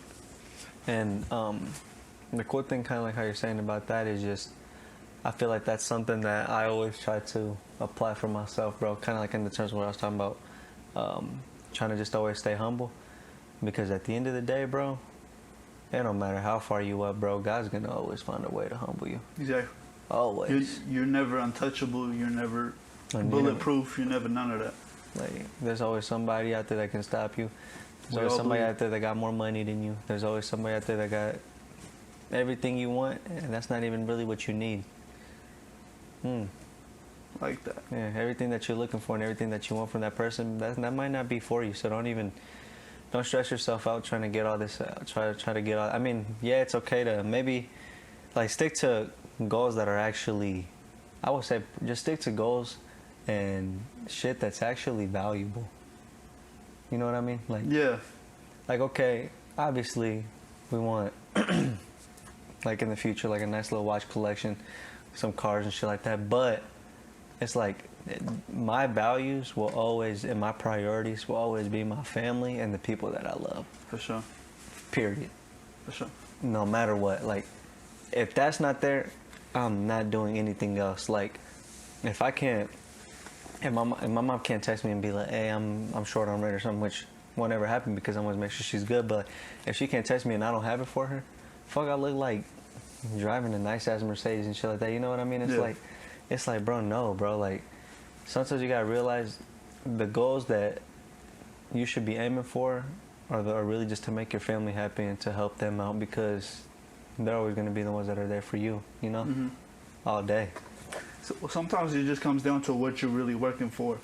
And the cool thing, kind of like how you're saying about that, is just, I feel like that's something that I always try to apply for myself, bro. Kind of like in the terms of what I was talking about, trying to just always stay humble. Because at the end of the day, bro, it don't matter how far you up, bro, God's going to always find a way to humble you. Exactly. Always. You're never untouchable. You're never bulletproof. You're never none of that. Like, there's always somebody out there that can stop you. There's always somebody out there that got more money than you. There's always somebody out there that got everything you want, and that's not even really what you need. Like that. Yeah, everything that you're looking for and everything that you want from that person, that might not be for you. So don't stress yourself out trying to get all this. Try to get all. I mean, yeah, it's okay to maybe like stick to goals that are actually. I would say just stick to goals and shit that's actually valuable. You know what I mean? Like, yeah. Like, okay, obviously we want like in the future like a nice little watch collection, some cars and shit like that, but it's like my values will always, and my priorities will always be my family and the people that I love. For sure. Period. For sure. No matter what. Like, if that's not there, I'm not doing anything else. Like, if my mom can't text me and be like, hey, I'm short on rent or something, which won't ever happen because I want to make sure she's good, but if she can't text me and I don't have it for her, fuck, I look like driving a nice ass Mercedes and shit like that. You know what I mean? It's like, bro, no, bro. Like, sometimes you gotta realize the goals that you should be aiming for are really just to make your family happy and to help them out, because they're always gonna be the ones that are there for you, you know, all day. So sometimes it just comes down to what you're really working for.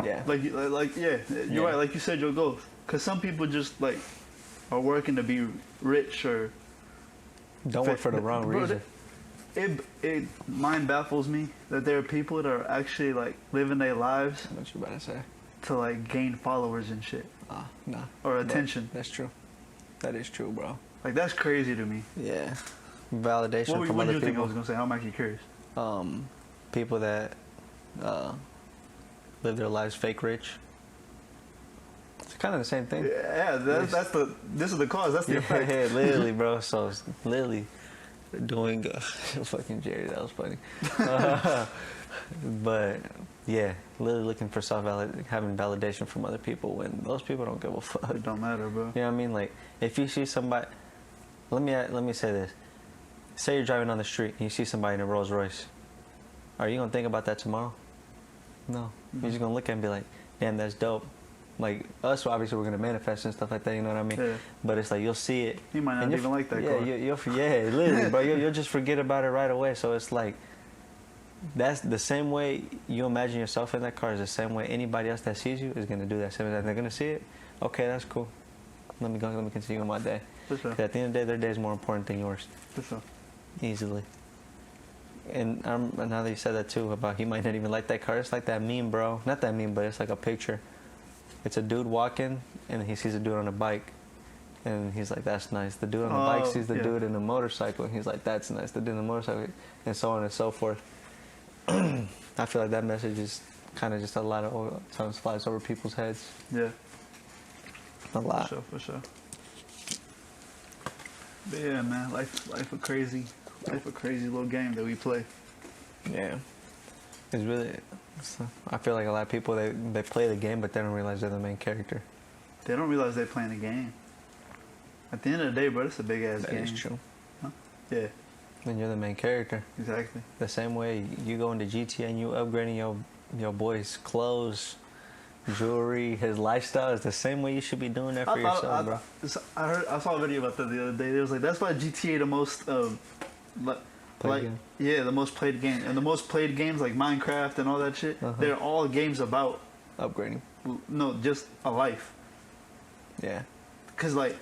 Yeah. You're right. Like you said, your goals. Because some people just like are working to be rich or don't work for the wrong reason. It mind baffles me that there are people that are actually like living their lives. What you about to say? To like gain followers and shit. Nah. Or attention. That's true. That is true, bro. Like, that's crazy to me. Yeah. Validation from other people. What do you think I was gonna say? I'm actually curious. People that live their lives fake rich. It's kind of the same thing. Yeah, this is the cause. That's the effect. Yeah, literally, bro. So it's literally doing fucking Jerry. That was funny. But yeah, literally looking for having validation from other people when those people don't give a fuck. It don't matter, bro. You know what I mean? Like, if you see somebody, let me say this. Say you're driving on the street and you see somebody in a Rolls Royce. Are you gonna think about that tomorrow? No. You're just gonna look at it and be like, damn, that's dope. Like us, obviously, we're gonna manifest and stuff like that. You know what I mean? Yeah. But it's like you'll see it. He might not and even like that yeah, car. Yeah, literally, bro. You'll just forget about it right away. So it's like that's the same way you imagine yourself in that car is the same way anybody else that sees you is gonna do that. Same as they're gonna see it. Okay, that's cool. Let me go. Let me continue with my day. For sure. 'Cause at the end of the day, their day is more important than yours. For sure. Easily. And now that you said that too about he might not even like that car, it's like that meme, bro. Not that meme, but it's like a picture. It's a dude walking, and he sees a dude on a bike, and he's like, "That's nice." The dude on the bike sees the dude in a motorcycle, and he's like, "That's nice." The dude in the motorcycle, and so on and so forth. I feel like that message is kind of just a lot of times flies over people's heads. Yeah. A lot. For sure. But yeah, man, life a crazy little game that we play. Yeah. It's really. I feel like a lot of people they play the game, but they don't realize they're the main character. They don't realize they're playing a game. At the end of the day, bro, it's a big ass game. That is true. Huh? Yeah. Then you're the main character. Exactly. The same way you go into GTA and you upgrading your boy's clothes, jewelry, his lifestyle is the same way you should be doing that for yourself, bro. I saw a video about that the other day. It was like that's why GTA the most Game. yeah, the most played game, and the most played games like Minecraft and all that shit. They're all games about Upgrading. no, just a life. Yeah, Cause like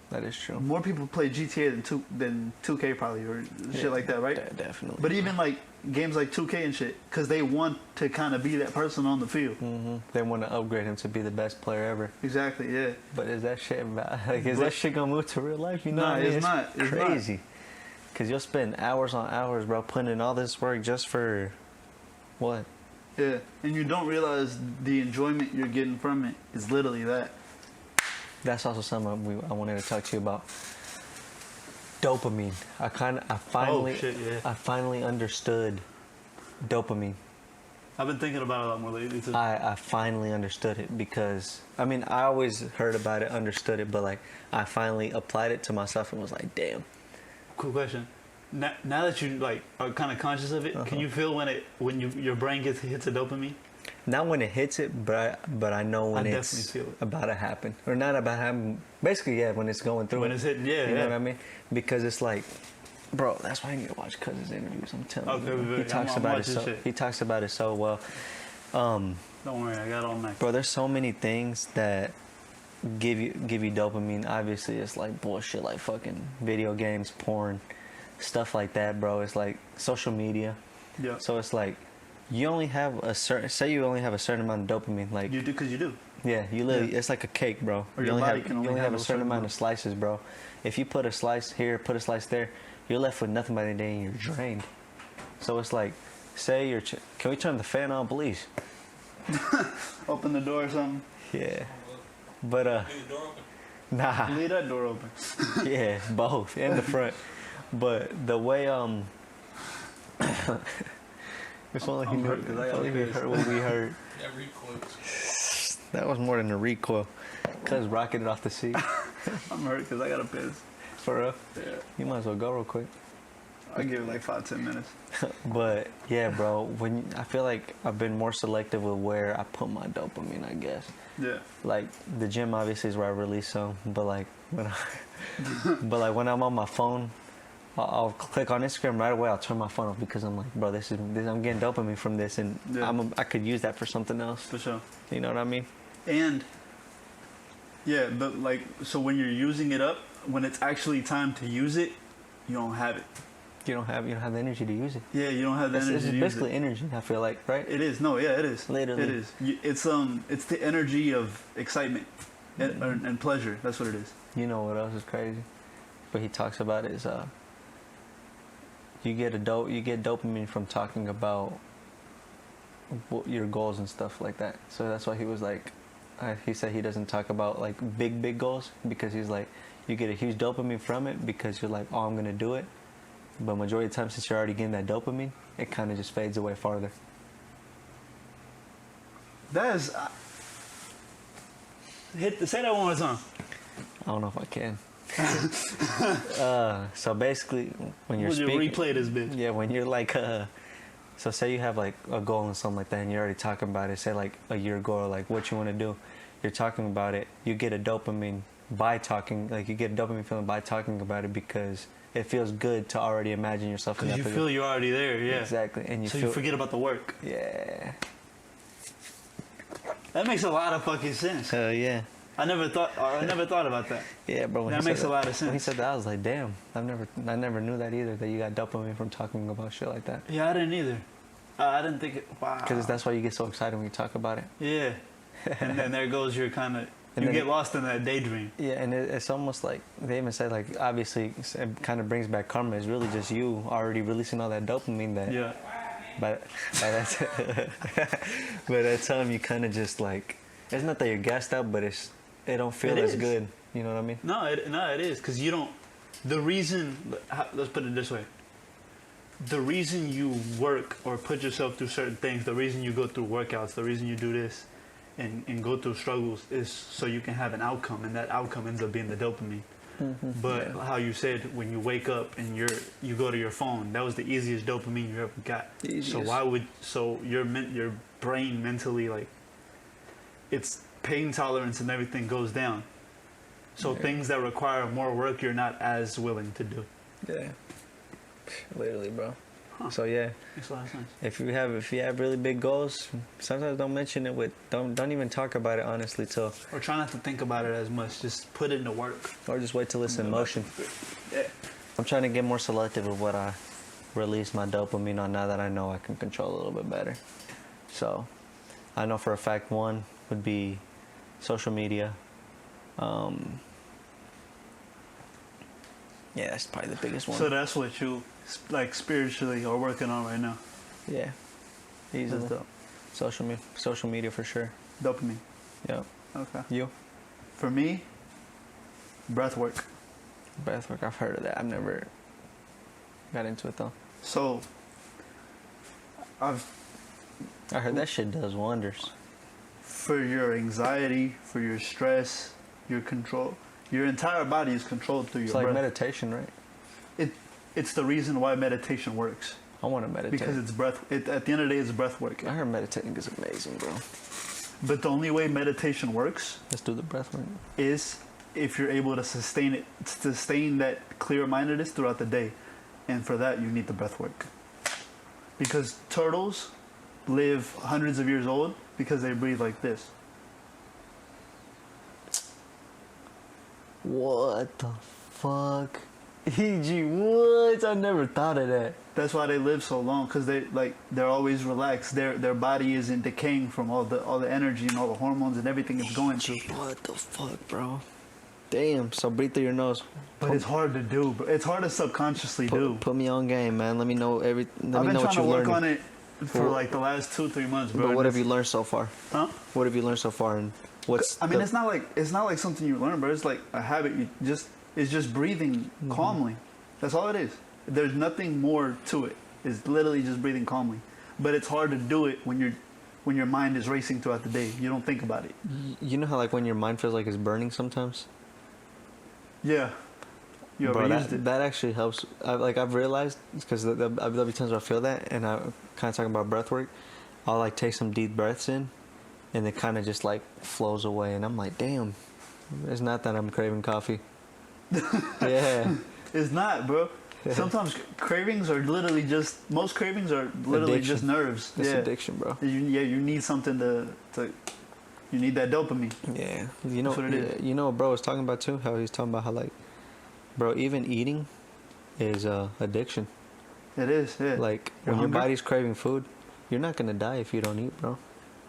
that is true. more people play GTA than 2K probably or shit like that, right? Definitely. But even like games like 2K and shit, cause they want to kind of be that person on the field. They want to upgrade him to be the best player ever. Exactly, yeah. But is that shit that shit gonna move to real life? You know, Nah, what I mean? it's not. It's crazy. Cause you'll spend hours on hours, bro, putting in all this work just for what? Yeah, and you don't realize the enjoyment you're getting from it is literally that. That's also something I wanted to talk to you about. Dopamine. I finally understood dopamine. I've been thinking about it a lot more lately too. I finally understood it because I mean I always heard about it, understood it, but like I finally applied it to myself and was like, damn. Cool question. Now that you like are kind of conscious of it, can you feel when your brain hits a dopamine? Not when it hits it, but I know when it's definitely feel it. about to happen or not about to happen. Basically, yeah, when it's going through. When it. it's hitting, yeah, You know what I mean? Because it's like, bro, that's why I need to watch Cuz's interviews. I'm telling you, he talks about it so. He talks about it so well. Don't worry, I got all night. Bro, there's so many things that give you dopamine. Obviously, it's like bullshit, like fucking video games, porn, stuff like that, bro. It's like social media. Yeah. So it's like you only have a certain. Say you only have a certain amount of dopamine, like You do because you do. yeah, you literally. It's like a cake, bro. Or you your only body have can you only only have handle a certain amount of slices, bro. If you put a slice here, put a slice there, you're left with nothing by the day, and you're drained. So it's like, say you're. Can we turn the fan on, please? Open the door or something. Yeah, but Leave the door open. nah. Leave that door open. Yeah, both in the front. But the way if only he I'm knew. hurt 'cause I If got only he pissed. heard what we heard. That recoils. That was more than a recoil. Cuz rocketed off the seat. I'm hurt because I got to piss. For real. Yeah. You might as well go real quick. I give it like 5-10 minutes. But yeah, bro. I feel like I've been more selective with where I put my dopamine. I guess. Yeah. Like the gym obviously is where I release some, but like when I'm on my phone, I'll click on Instagram right away. I'll turn my phone off because I'm like, bro, this I'm getting dopamine from this, and Yeah. I could use that for something else. For sure. You know what I mean? And yeah, but like so when you're using it up, when it's actually time to use it, you don't have it. You don't have the energy to use it. Yeah, you don't have the energy It's to use basically it. energy. I feel like, right? It is. No, yeah, it is. Literally. It is. It's the energy of excitement and pleasure. That's what it is. You know what else is crazy? What he talks about is you get dopamine from talking about your goals and stuff like that. So that's why he was like, he said he doesn't talk about like big goals because he's like, you get a huge dopamine from it because you're like, oh, I'm gonna do it. But majority of the time, since you're already getting that dopamine, it kind of just fades away farther. That is. Say that one more time. I don't know if I can. So basically, when you're Would you speaking, replay this bitch? yeah, when you're like, so say you have like a goal and something like that, and you're already talking about it. Say like a year goal, or like what you want to do. you're talking about it, you get a dopamine by talking. Like you get a dopamine feeling by talking about it because it feels good to already imagine yourself in that Because you position. feel you're already there, yeah. Exactly, and you So feel you forget about the work. yeah. That makes a lot of fucking sense. Hell yeah. I never thought about that. Yeah, bro. When That he makes said a lot of When he sense. said that, I was like, damn. I never knew that either. That you got dopamine from talking about shit like that. Yeah, I didn't either. I didn't think it. Wow. Because that's why you get so excited when you talk about it. Yeah. And then there goes your kind of. And You then get lost in that daydream. Yeah, and it's almost like they even said like obviously it kind of brings back karma. It's really just you already releasing all that dopamine that. Yeah. By that time you kind of just like it's not that you're gassed out, but it don't feel It as is. good. You know what I mean? No, it is because you don't. The reason, let's put it this way. The reason you work or put yourself through certain things, the reason you go through workouts, the reason you do this, and go through struggles is so you can have an outcome, and that outcome ends up being the dopamine. But how you said when you wake up and you go to your phone, that was the easiest dopamine you ever got. Easiest. So your brain mentally like its pain tolerance and everything goes down. So Yeah. things that require more work you're not as willing to do. Yeah. Literally, bro. Huh. So yeah, Makes a lot of sense. if you have really big goals, sometimes don't mention it don't even talk about it honestly till Or try not to think about it as much. Just put it into work. or just wait till it's in motion. Yeah. I'm trying to get more selective of what I release my dopamine on now that I know I can control a little bit better. So I know for a fact one would be social media. Yeah, that's probably the biggest one. So that's what you like spiritually are working on right now. Yeah, easily. That's dope. Social media for sure. Dopamine. Yep. Okay. You? For me, breath work. Breathwork. I've heard of that. I've never got into it though. So I heard that shit does wonders. for your anxiety, for your stress, your control, your entire body is controlled through It's your like breath. meditation, right? It's the reason why meditation works. I want to meditate. Because it's breath. At the end of the day, it's breath work. I heard meditating is amazing, bro. But the only way meditation works Let's do the breathwork. is if you're able to sustain that clear-mindedness throughout the day. And for that, you need the breath work. Because turtles live hundreds of years old because they breathe like this. What the fuck? EG, what? I never thought of that. That's why they live so long, because they're always relaxed. Their body isn't decaying from all the energy and all the hormones and everything it's going through. What the fuck, bro? Damn. So breathe through your nose. But it's hard to do. Bro. It's hard to subconsciously do. Put me on game, man. Let me know I've been what trying to you work learned. on it for like the last 2-3 months, bro. But what have you learned so far? Huh? What have you learned so far? And what's? I mean, it's not like something you learn, bro. It's like a habit. It's just breathing calmly. That's all it is. There's nothing more to it. It's literally just breathing calmly. But it's hard to do it when your mind is racing throughout the day. You don't think about it. You know how like when your mind feels like it's burning sometimes. Yeah. You Bro, overused it. that actually helps. I've realized because there'll be times where I feel that, and I kind of talking about breath work. I'll like take some deep breaths in, and it kind of just like flows away, and I'm like, damn, it's not that I'm craving coffee. Yeah, It's not, bro. Sometimes cravings are literally most cravings are literally Addiction. just nerves. it's yeah. addiction, bro. You need something to you need that dopamine. Yeah, you know, That's what it is. you know what bro was talking about too. How he's talking about how like, bro, even eating is addiction. It is, yeah. Like You're when your hungry? body's craving food, you're not gonna die if you don't eat, bro.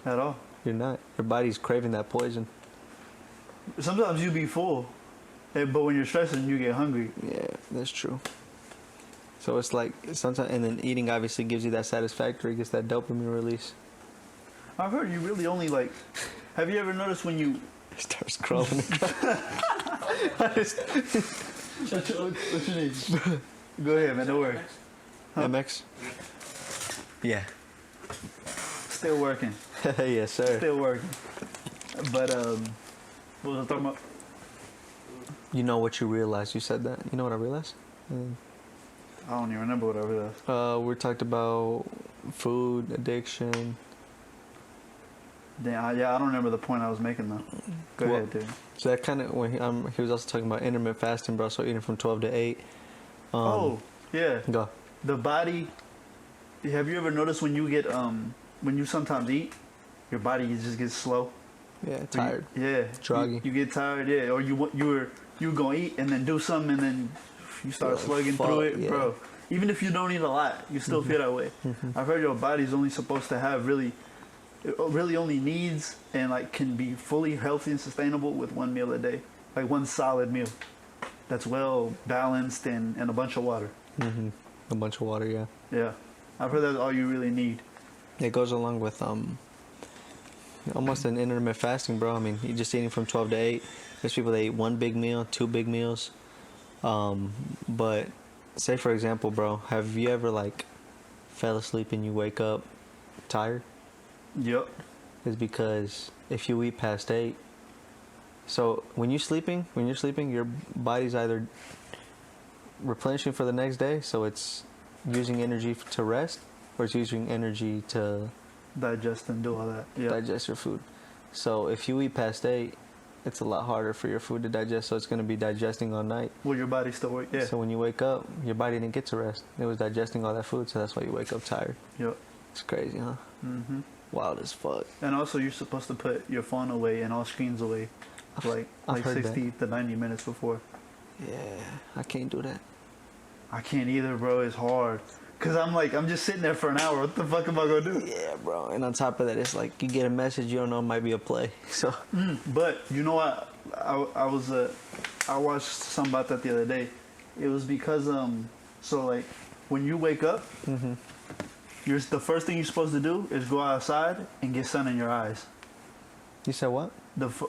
At all. You're not. Your body's craving that poison. Sometimes you be full, but when you're stressing, you get hungry. Yeah, that's true. So it's like sometimes, and then eating obviously gives you that satisfactory, gets that dopamine release. I've heard you really only like. Have you ever noticed when you? It starts crawling. What's your name? Go ahead, man. Don't worry. MX. Yeah. Still working. Yes, sir. Still working. But what was I talking about? You know what you realized? You said that. You know what I realized? I don't even remember what I realized. We talked about food addiction. Damn, yeah, I don't remember the point I was making though. Go Well, ahead, dude. So that kind of when he was also talking about intermittent fasting, bro. So eating from 12 to 8. Oh, yeah. Go. The body. Have you ever noticed when you get when you sometimes eat, your body just gets slow? Yeah, Or you- tired. yeah. Druggy. You get tired, yeah. Or you were gonna eat and then do something and then you start You're like, slugging "Fuck, through it, yeah." bro. Even if you don't eat a lot, you still feel that way. I've heard your body's only supposed to have really only needs and like can be fully healthy and sustainable with one meal a day, like one solid meal that's well balanced and a bunch of water. A bunch of water, yeah. Yeah, I've heard that's all you really need. It goes along with almost an intermittent fasting, bro. I mean, you're just eating from 12 to 8. There's people that eat one big meal, two big meals. But say for example, bro, have you ever like fell asleep and you wake up tired? Yep. Is because if you eat past 8, so when you're sleeping, your body's either replenishing for the next day, so it's using energy to rest, or it's using energy to Digest and do all that. Yeah. digest your food. So if you eat past 8, it's a lot harder for your food to digest, so it's going to be digesting all night. Will your body still work? Yeah. So when you wake up, your body didn't get to rest. It was digesting all that food, so that's why you wake up tired. Yep. It's crazy, huh? Mhm. Wild as fuck. And also, you're supposed to put your phone away and all screens away, I've like heard 60 to 90 minutes before. Yeah, I can't do that. I can't either, bro. It's hard. Cause I'm just sitting there for an hour. What the fuck am I gonna do? Yeah, bro. And on top of that, it's like you get a message you don't know it might be a play. So But you know what? I watched something about that the other day. It was because so like when you wake up, the first thing you're supposed to do is go outside and get sun in your eyes. you said what?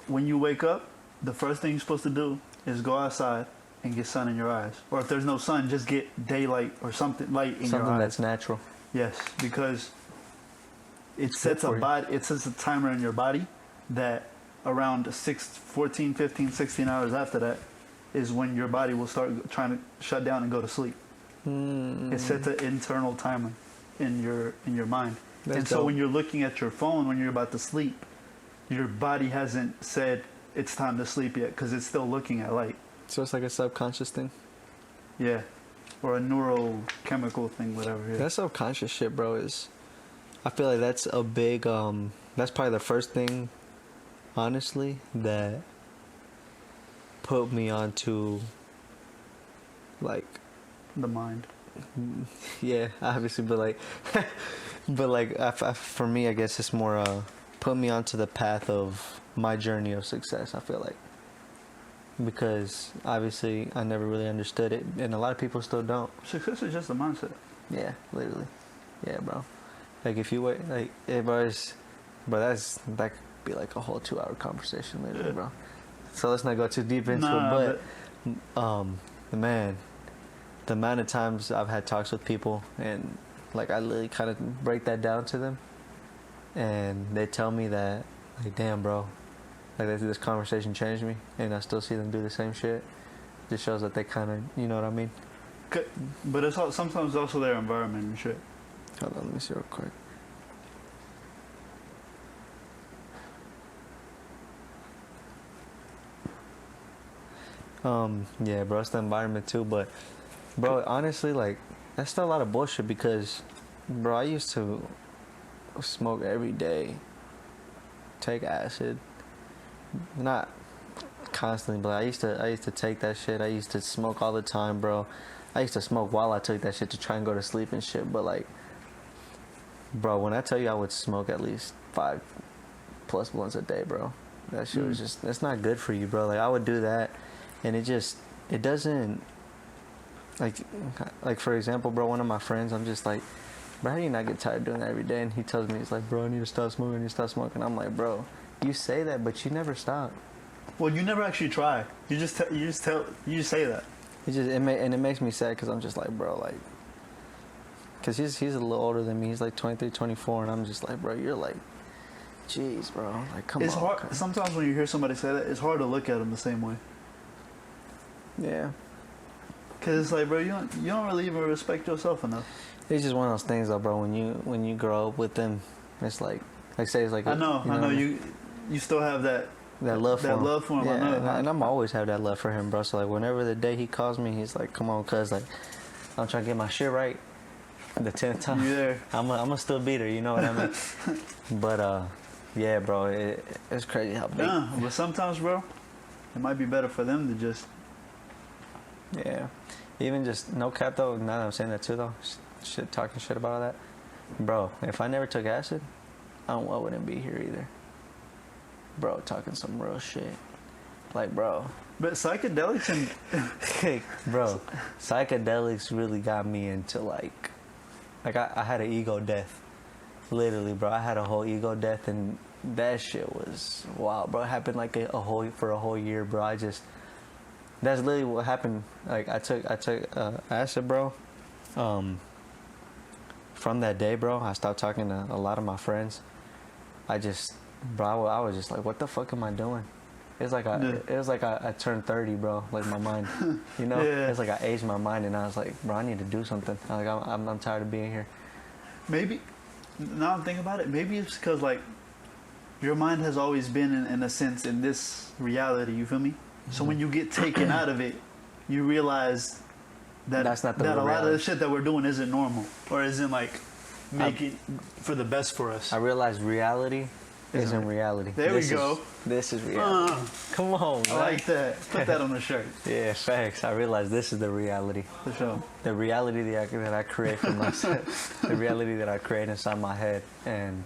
When you wake up, the first thing you're supposed to do is go outside and get sun in your eyes. Or if there's no sun, just get daylight or something light in your Something eyes. that's natural. Yes, because it It's sets good for you. it sets a timer in your body that around 14, 15, 16 hours after that is when your body will start trying to shut down and go to sleep. It sets an internal timer in your mind. That's and so dope. when you're looking at your phone when you're about to sleep, your body hasn't said it's time to sleep yet because it's still looking at light. So it's like a subconscious thing. Yeah. Or a neurochemical thing, whatever. Yeah. That subconscious shit, bro, is. I feel like that's a big. That's probably the first thing, honestly, that put me onto. Like, The mind. yeah, obviously, but like, for me, I guess it's more put me onto the path of my journey of success. I feel like. Because obviously I never really understood it, and a lot of people still don't. Success is just a mindset. Yeah, literally. Yeah, bro. Like if you wait, like everybody's, but that could be like a whole 2-hour conversation, literally, Yeah. bro. So let's not go too deep into Nah, it. But the amount of times I've had talks with people, and like I literally kind of break that down to them, and they tell me that, like, damn, bro. Like this conversation changed me, and I still see them do the same shit. Just shows that they kind of, you know what I mean? But it's sometimes also their environment and shit. Hold on, let me see real quick. Yeah, bro, it's the environment too. But, bro, honestly, like that's still a lot of bullshit because, bro, I used to smoke every day, take acid. Not constantly, but I used to take that shit. I used to smoke all the time, bro. I used to smoke while I took that shit to try and go to sleep and shit. But like, bro, when I tell you I would smoke at least 5+ blunts a day, bro, that shit was just, it's not good for you, bro. Like I would do that, and it doesn't, like for example, bro, one of my friends, I'm just like, bro, how do you not get tired of doing that every day? And he tells me, he's like, bro, I need to stop smoking. I need to stop smoking. I'm like, bro, you say that, but you never stop. Well, you never actually try. You just say that. It makes me sad because I'm just like, bro, like, because he's a little older than me. He's like 23, 24, and I'm just like, bro, you're like, jeez, bro, like, come on. It's hard. cuz. Sometimes when you hear somebody say that, it's hard to look at them the same way. Yeah, Cause it's like, bro, you don't really even respect yourself enough. it's just one of those things, though, bro. When you grow up with them, it's like Like say it's like I know what I mean? you still have that That love for him. I Yeah, know. and I'm always have that love for him, bro. So like whenever the day he calls me, he's like, "Come on, cuz like I'm trying to get my shit right." The 10th time, You there. I'm a still beat her. You know what I mean? But yeah, bro, it's crazy how big. Yeah, but sometimes, bro, it might be better for them to just. Yeah, even just no cap though. Now that I'm saying that too though, shit talking shit about all that, bro. If I never took acid, I wouldn't be here either. Bro, talking some real shit, like bro. But psychedelics and Bro, psychedelics really got me into like I had an ego death, literally, bro. I had a whole ego death, and that shit was wild, bro. It happened like a whole year, bro. That's literally what happened. Like I took acid, bro. From that day, bro, I stopped talking to a lot of my friends. I was just like, what the fuck am I doing? It was like I turned 30, bro. Like my mind, you know. Yeah. It's like I aged my mind, and I was like, bro, I need to do something. Like I'm tired of being here. maybe, now I'm thinking about it, maybe it's because, like, your mind has always been, in a sense, in this reality, you feel me? So when you get taken out of it, you realize that, That's not the that a real lot of the reality. shit that we're doing isn't normal, or isn't, like, making for the best for us. I realized reality isn't Isn't- reality. There we go. This is reality. Come on, I man. like that. Put that on the shirt, Yeah, facts. I realized this is the reality. for sure. The reality that I create for myself. The reality that I create inside my head. And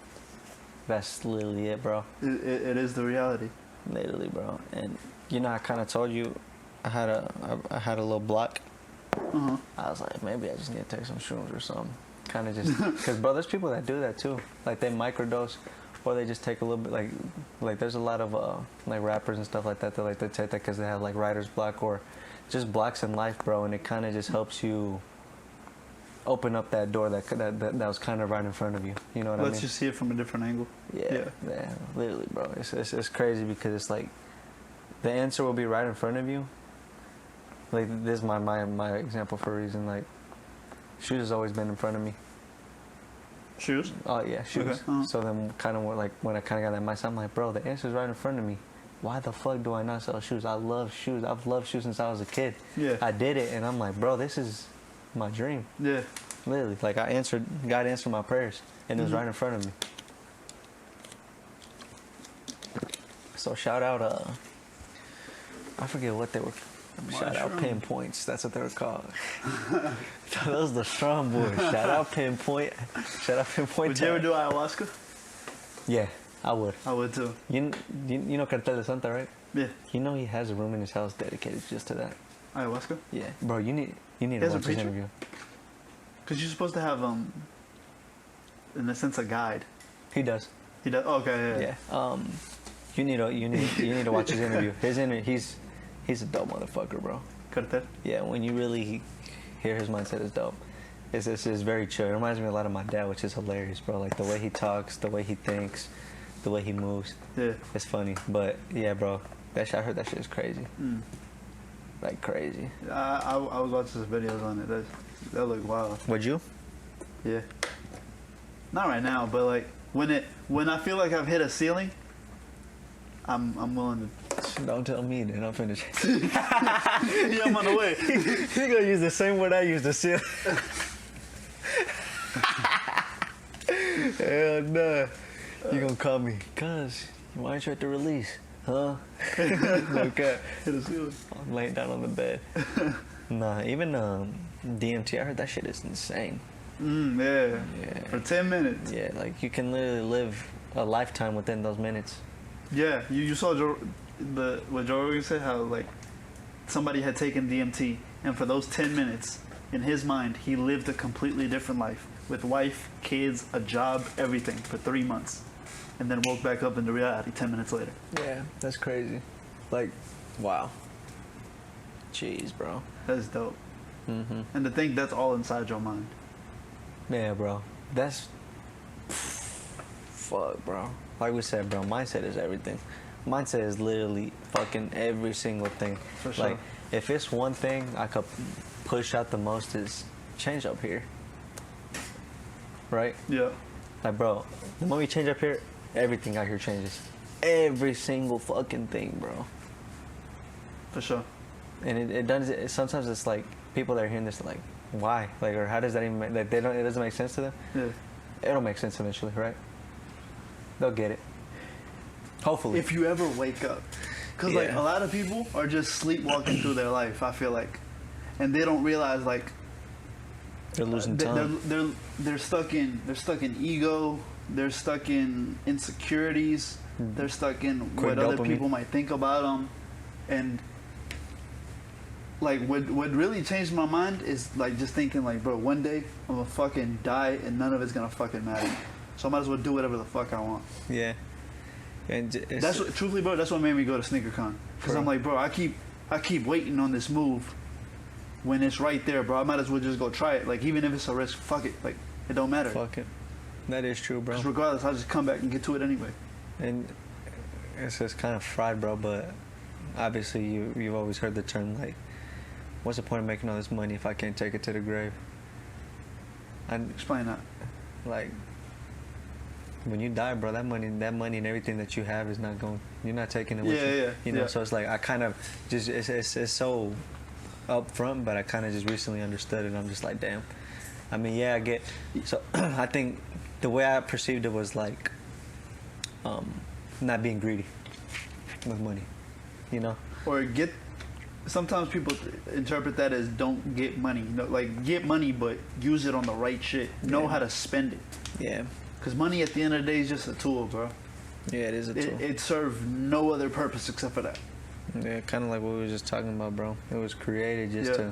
that's literally it, bro. It is the reality. Literally, bro. And, you know, I kind of told you I had a little block. Uh-huh. I was like, maybe I just need to take some shrooms or something. Kind of just, because, bro, there's people that do that, too. Like, they microdose, or they just take a little bit, like there's a lot of, like, rappers and stuff like that that, like, they take that because they have, like, writer's block or just blocks in life, bro, and it kind of just helps you open up that door that was kind of right in front of you. You know what I mean? Let's just see it from a different angle. Yeah, literally, bro. It's crazy because it's like the answer will be right in front of you. Like this is my example for a reason. Like shoes has always been in front of me. Shoes? Oh yeah, shoes. Okay, uh-huh. So then kind of like when I kind of got that mindset, I'm like, bro, the answer's right in front of me. Why the fuck do I not sell shoes? I love shoes. I've loved shoes since I was a kid. Yeah. I did it, and I'm like, bro, this is my dream. Yeah. Literally, like God answered my prayers, and it was right in front of me. So shout out, I forget what they were. Shout out Mushroom. Pinpoints. That's what they were called. Those the strong boys. Shout out Pinpoint. Shout out Pinpoint. Would you ever do ayahuasca? Yeah, I would. I would too. You know Cartel de Santa, right? Yeah. You know he has a room in his house dedicated just to that. Ayahuasca? Yeah, bro. You need to He has a watch his preacher? interview. Because you're supposed to have, in a sense, a guide. He does. He does. Oh, okay, yeah. Yeah. You need to watch his interview. He's a dope motherfucker, bro. Cartel. Yeah, when you really hear his mindset is dope. It's very chill. It reminds me a lot of my dad, which is hilarious, bro. Like the way he talks, the way he thinks, the way he moves. Yeah. It's funny, but yeah, bro. I heard that shit is crazy. Mm. Like crazy. I was watching some videos on it. That look wild. Would you? Yeah. Not right now, but like when I feel like I've hit a ceiling, I'm willing Don't tell me, then I'm finished. to. Yeah, I'm on the way. He's gonna use the same word I used to say. Hell nah. You gonna call me, cuz, why aren't you at the release? Huh? Okay. Hit a ceiling. I'm laying down on the bed. Nah, even DMT, I heard that shit is insane. Yeah. Yeah. For 10 minutes. Yeah, like you can literally live a lifetime within those minutes. Yeah. You saw what Joe Rogan said, how like somebody had taken DMT, and for those 10 minutes, in his mind, he lived a completely different life with wife, kids, a job, everything for 3 months, and then woke back up into reality 10 minutes later. Yeah, that's crazy. Like, wow. Jeez, bro. That's dope. Mm-hmm. And to think that's all inside your mind. Yeah, bro. That's fuck, bro. Like we said, bro, mindset is everything. Mindset is literally fucking every single thing. For sure. Like, if it's one thing I could push out the most is change up here. Right? Yeah. Like, bro, the moment you change up here, everything out here changes. Every single fucking thing, bro. For sure. And it does. Sometimes it's like people that are hearing this, like, why? Like, or how does that even? Like, they don't. It doesn't make sense to them. Yeah. It'll make sense eventually, right? They'll get it. Hopefully. If you ever wake up, because like Yeah. a lot of people are just sleepwalking through their life. I feel like, and they don't realize like They're losing time. they're stuck in ego. They're stuck in insecurities. They're stuck in Quick what other dopamine. people might think about them, and like what really changed my mind is like just thinking like, bro, one day I'm gonna fucking die and none of it's gonna fucking matter. So I might as well do whatever the fuck I want. Yeah. And That's what, truthfully, bro. That's what made me go to Sneakercon. Because I'm like, bro, I keep waiting on this move when it's right there, bro. I might as well just go try it. Like even if it's a risk, fuck it. Like it don't matter. Fuck it. That is true, bro. Because regardless, I'll just come back and get to it anyway. And it's just kind of fried, bro. But obviously, you've always heard the term like, "What's the point of making all this money if I can't take it to the grave?" And Explain that. like, when you die, bro, that money and everything that you have is not going. You're not taking it with you. Yeah. You know, yeah. so it's like I kind of just it's so upfront, but I kind of just recently understood it. I'm just like, damn. I mean, yeah, I get. So I think the way I perceived it was like, not being greedy with money. You know. Or get. Sometimes people interpret that as don't get money. You know, like get money, but use it on the right shit. Know how to spend it. Yeah. Because money at the end of the day is just a tool, bro. Yeah, it is a tool. It serves no other purpose except for that. Yeah, kind of like what we were just talking about, bro. It was created just Yeah.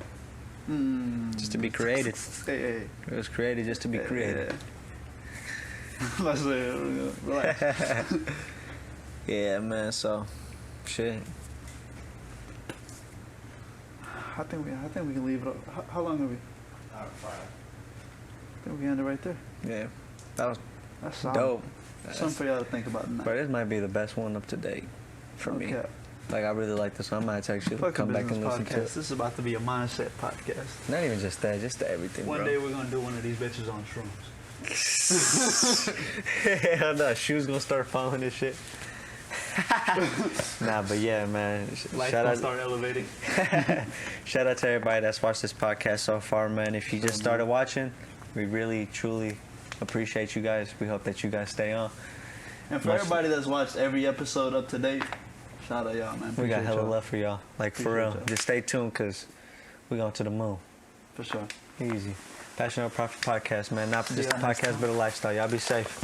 just to be created. Hey. It was created just to be created. Let's relax. Yeah, man. So, shit. I think we can leave it up. How long are we? Hour 5. I think we can end it right there. Yeah, that was That's solid. dope. Something for y'all to think about tonight. But this might be the best one up to date for me. Okay. Like I really like this one. I might actually Fucking come back and business listen podcast. to it. This is about to be a mindset podcast. Not even just that, just everything, One bro. day we're gonna do one of these bitches on shrooms. Hell no, shoes gonna start following this shit. Nah, but yeah, man. Life Shout gonna out, start elevating. shout out to everybody that's watched this podcast so far, man. If you just started watching, we really, truly appreciate you guys. We hope that you guys stay on. And for Much- everybody that's watched every episode up to date, shout out y'all, man. We got Appreciate hella y'all. love for y'all. Like, for Appreciate real. y'all. Just stay tuned, because we going to the moon. For sure. Easy. Passion Over Profit Podcast, man. Not just Yeah, a podcast, but a lifestyle. Y'all be safe.